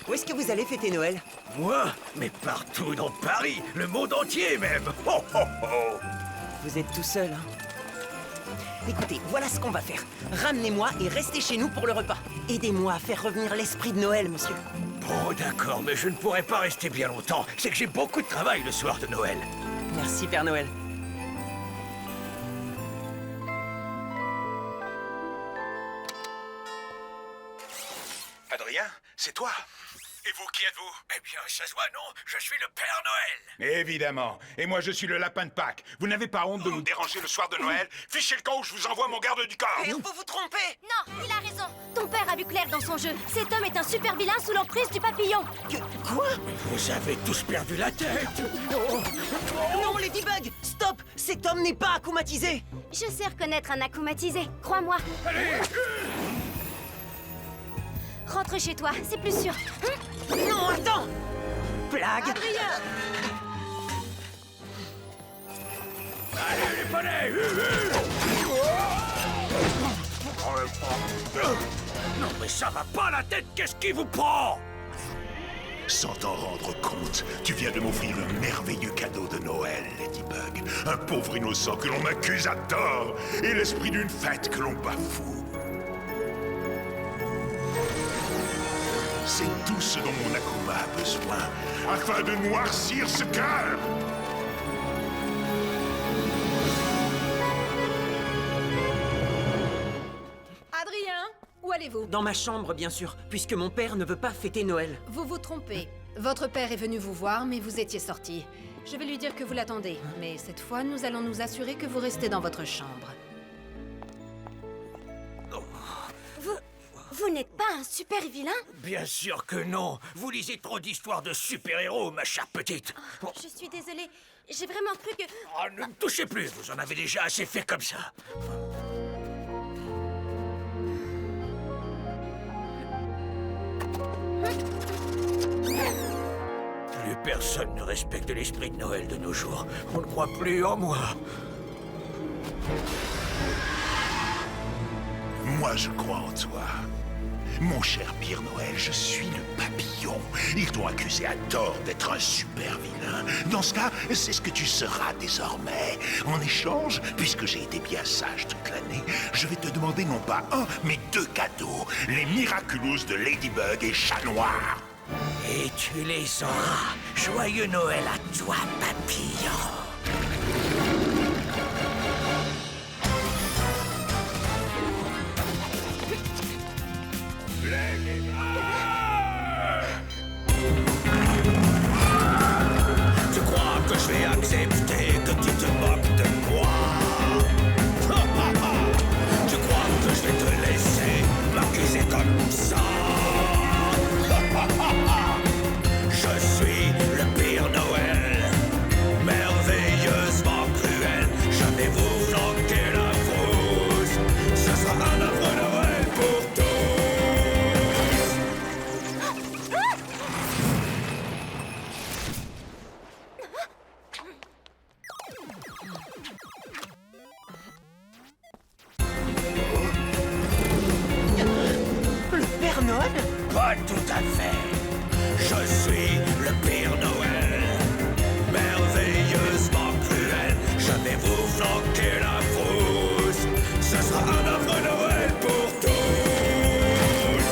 Où est-ce que vous allez fêter Noël? Moi? Mais partout dans Paris, le monde entier même. Oh, oh, oh. Vous êtes tout seul, hein? Écoutez, voilà ce qu'on va faire. Ramenez-moi et restez chez nous pour le repas. Aidez-moi à faire revenir l'esprit de Noël, monsieur. Bon, d'accord, mais je ne pourrai pas rester bien longtemps. C'est que j'ai beaucoup de travail le soir de Noël. Merci, Père Noël. Adrien, c'est toi? Et vous, qui êtes-vous? Eh bien, ça se voit, non? Je suis le Père Noël. Évidemment. Et moi, je suis le lapin de Pâques. Vous n'avez pas honte de nous déranger le soir de Noël? Fichez le camp ou je vous envoie mon garde du corps. Et on peut vous tromper? Non, il a raison. Ton père a vu clair dans son jeu. Cet homme est un super vilain sous l'emprise du papillon. Quoi? Vous avez tous perdu la tête. Non, Ladybug! Stop! Cet homme n'est pas akumatisé! Je sais reconnaître un akumatisé, crois-moi. Allez! Rentre chez toi, c'est plus sûr. Non, attends! Plague! Adrien! Allez, les poneys! Non, mais ça va pas la tête, qu'est-ce qui vous prend? Sans t'en rendre compte, tu viens de m'offrir le merveilleux cadeau de Noël, Ladybug. Un pauvre innocent que l'on accuse à tort, et l'esprit d'une fête que l'on bafoue. C'est tout ce dont mon Akuma a besoin, afin de noircir ce cœur. Adrien, où allez-vous? Dans ma chambre, bien sûr, puisque mon père ne veut pas fêter Noël. Vous vous trompez. Votre père est venu vous voir, mais vous étiez sorti. Je vais lui dire que vous l'attendez, mais cette fois, nous allons nous assurer que vous restez dans votre chambre. Vous n'êtes pas un super vilain? Bien sûr que non. Vous lisez trop d'histoires de super-héros, ma chère petite. Oh, je suis désolée. J'ai vraiment cru que... Oh, ne me touchez plus, vous en avez déjà assez fait comme ça. Plus personne ne respecte l'esprit de Noël de nos jours. On ne croit plus en moi. Moi, je crois en toi. Mon cher Père Noël, je suis le papillon. Ils t'ont accusé à tort d'être un super vilain. Dans ce cas, c'est ce que tu seras désormais. En échange, puisque j'ai été bien sage toute l'année, je vais te demander non pas un, mais 2 cadeaux. Les Miraculous de Ladybug et Chat Noir. Et tu les auras. Joyeux Noël à toi, papillon. Tu crois que je vais accepter que tu te moques de moi? Tu crois que je vais te laisser m'accuser comme ça? Je suis le Père Noël, merveilleusement cruel. Je vais vous flanquer la frousse. Ce sera un affreux Noël pour tous. Le Père Noël? Pas tout à fait. Je suis le Père Noël, merveilleusement cruel. Je vais vous flanquer la frousse. Ce sera un affreux Noël pour tous.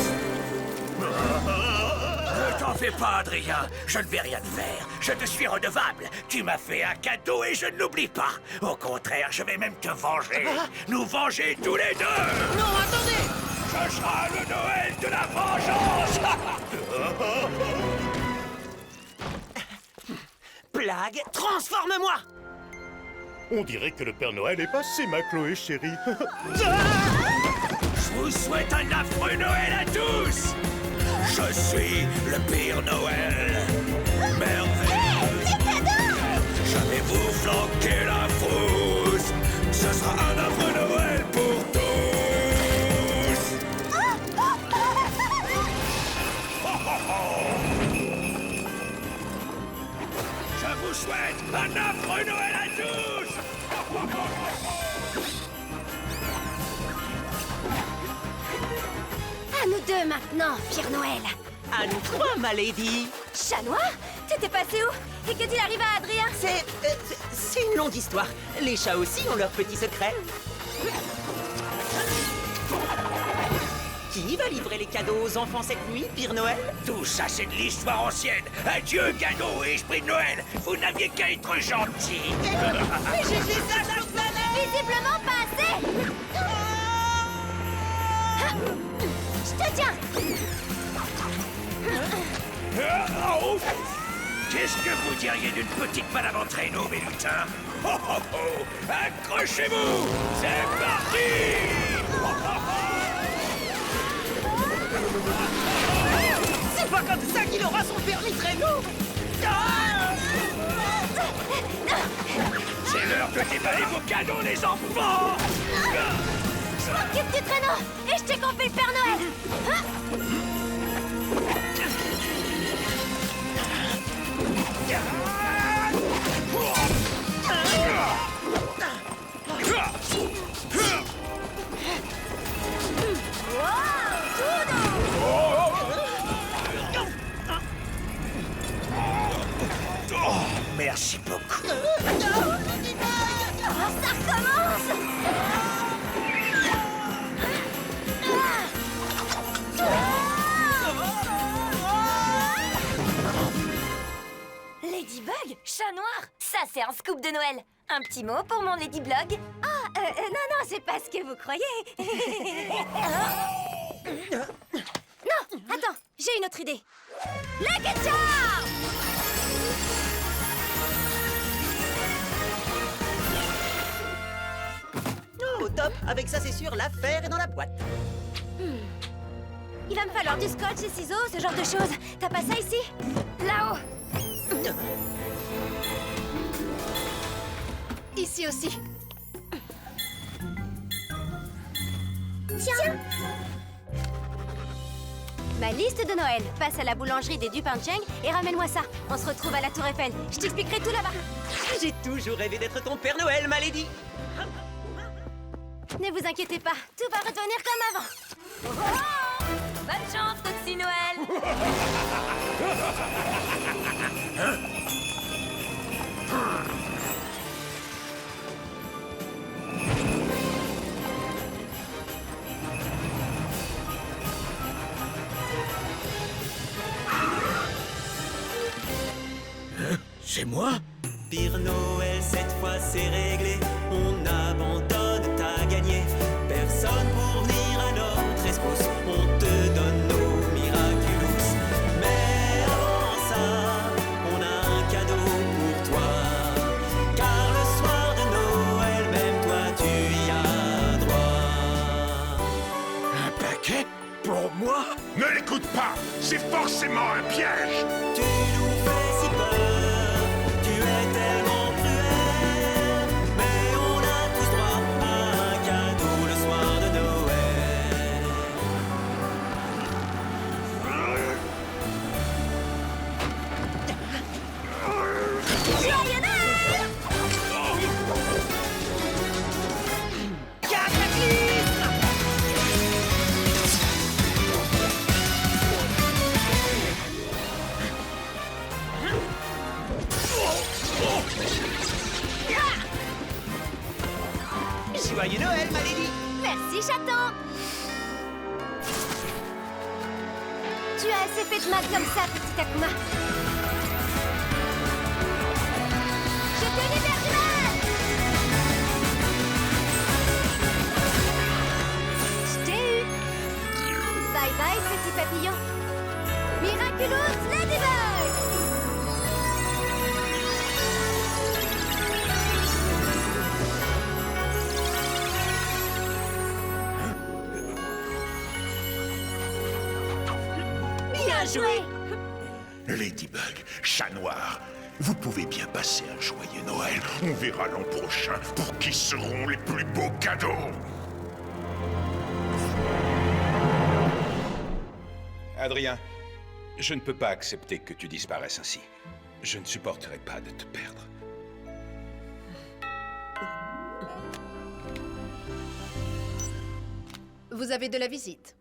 Ne t'en fais pas, Adrien. Je ne vais rien te faire. Je te suis redevable. Tu m'as fait un cadeau et je ne l'oublie pas. Au contraire, je vais même te venger. Nous venger tous les deux. Non, attendez! Ce sera le Noël de la vengeance. Plague, transforme-moi! On dirait que le Père Noël est passé, ma Chloé chérie. Je vous souhaite un affreux Noël à tous. Je suis le Père Noël, merveilleux. Je vais vous flanquer la frousse. Ce sera un affreux Noël pour tous. Je vous souhaite un affreux Noël à tous. À nous deux maintenant, Pire Noël. À nous trois, ma lady. Chat noir? T'étais passé où? Et qu'est-il arrivé à Adrien? C'est une longue histoire. Les chats aussi ont leurs petits secrets. Qui va livrer les cadeaux aux enfants cette nuit, Pire Noël? Tout ça, c'est de l'histoire ancienne. Adieu, cadeaux et esprit de Noël. Vous n'aviez qu'à être gentils. Mais j'ai fait ça chaque année. Visiblement pas assez. Je te tiens. Qu'est-ce que vous diriez d'une petite balade en traîneau, mes lutins? Oh oh oh! Accrochez-vous! C'est parti! C'est pas comme ça qu'il aura son permis traîneau. C'est l'heure de déballer vos cadeaux, les enfants! Je m'occupe du traîneau et je t'ai confié le Père Noël. Oh, merci beaucoup. Ça recommence. Ladybug? Chat noir? Ça, c'est un scoop de Noël. Un petit mot pour mon Ladyblog? Non, c'est pas ce que vous croyez. Non, attends, j'ai une autre idée. Le ketchup! Oh, top. Avec ça, c'est sûr, l'affaire est dans la boîte. Il va me falloir du scotch et ciseaux, ce genre de choses. T'as pas ça ici? Là-haut! Ici aussi. Tiens! Ma liste de Noël. Passe à la boulangerie des Dupin-Cheng et ramène-moi ça. On se retrouve à la Tour Eiffel. Je t'expliquerai tout là-bas. J'ai toujours rêvé d'être ton Père Noël, ma lady. Ne vous inquiétez pas, tout va redevenir comme avant. Oh! Bonne chance, Toxie Noël! C'est moi? Pire Noël, cette fois c'est réglé. On abandonne, t'as gagné. Personne pour venir à notre rescousse. On te donne nos miraculous. Mais avant ça, on a un cadeau pour toi. Car le soir de Noël, même toi tu y as droit. Un paquet? Pour moi? Ne l'écoute pas! C'est forcément un piège! Tu nous fais si peur, tu es tellement cruel. Mais on a tous droit à un cadeau le soir de Noël. Joyeux Noël! Joyeux Noël, ma lady. Merci, chaton! Tu as assez fait de mal comme ça, petit Akuma. Je te libère du mal! Je t'ai eu! Bye bye, petit papillon! Miraculous Ladybug! Bien joué. Ladybug, Chat Noir, vous pouvez bien passer un joyeux Noël. On verra l'an prochain pour qui seront les plus beaux cadeaux. Adrien, je ne peux pas accepter que tu disparaisses ainsi. Je ne supporterai pas de te perdre. Vous avez de la visite.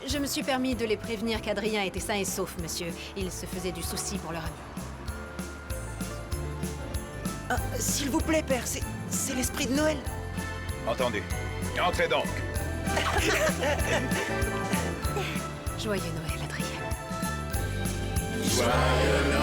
Je me suis permis de les prévenir qu'Adrien était sain et sauf, monsieur. Il se faisait du souci pour leur ami. Ah, s'il vous plaît, père, c'est l'esprit de Noël. Entendu. Entrez donc. Joyeux Noël, Adrien. Joyeux Noël.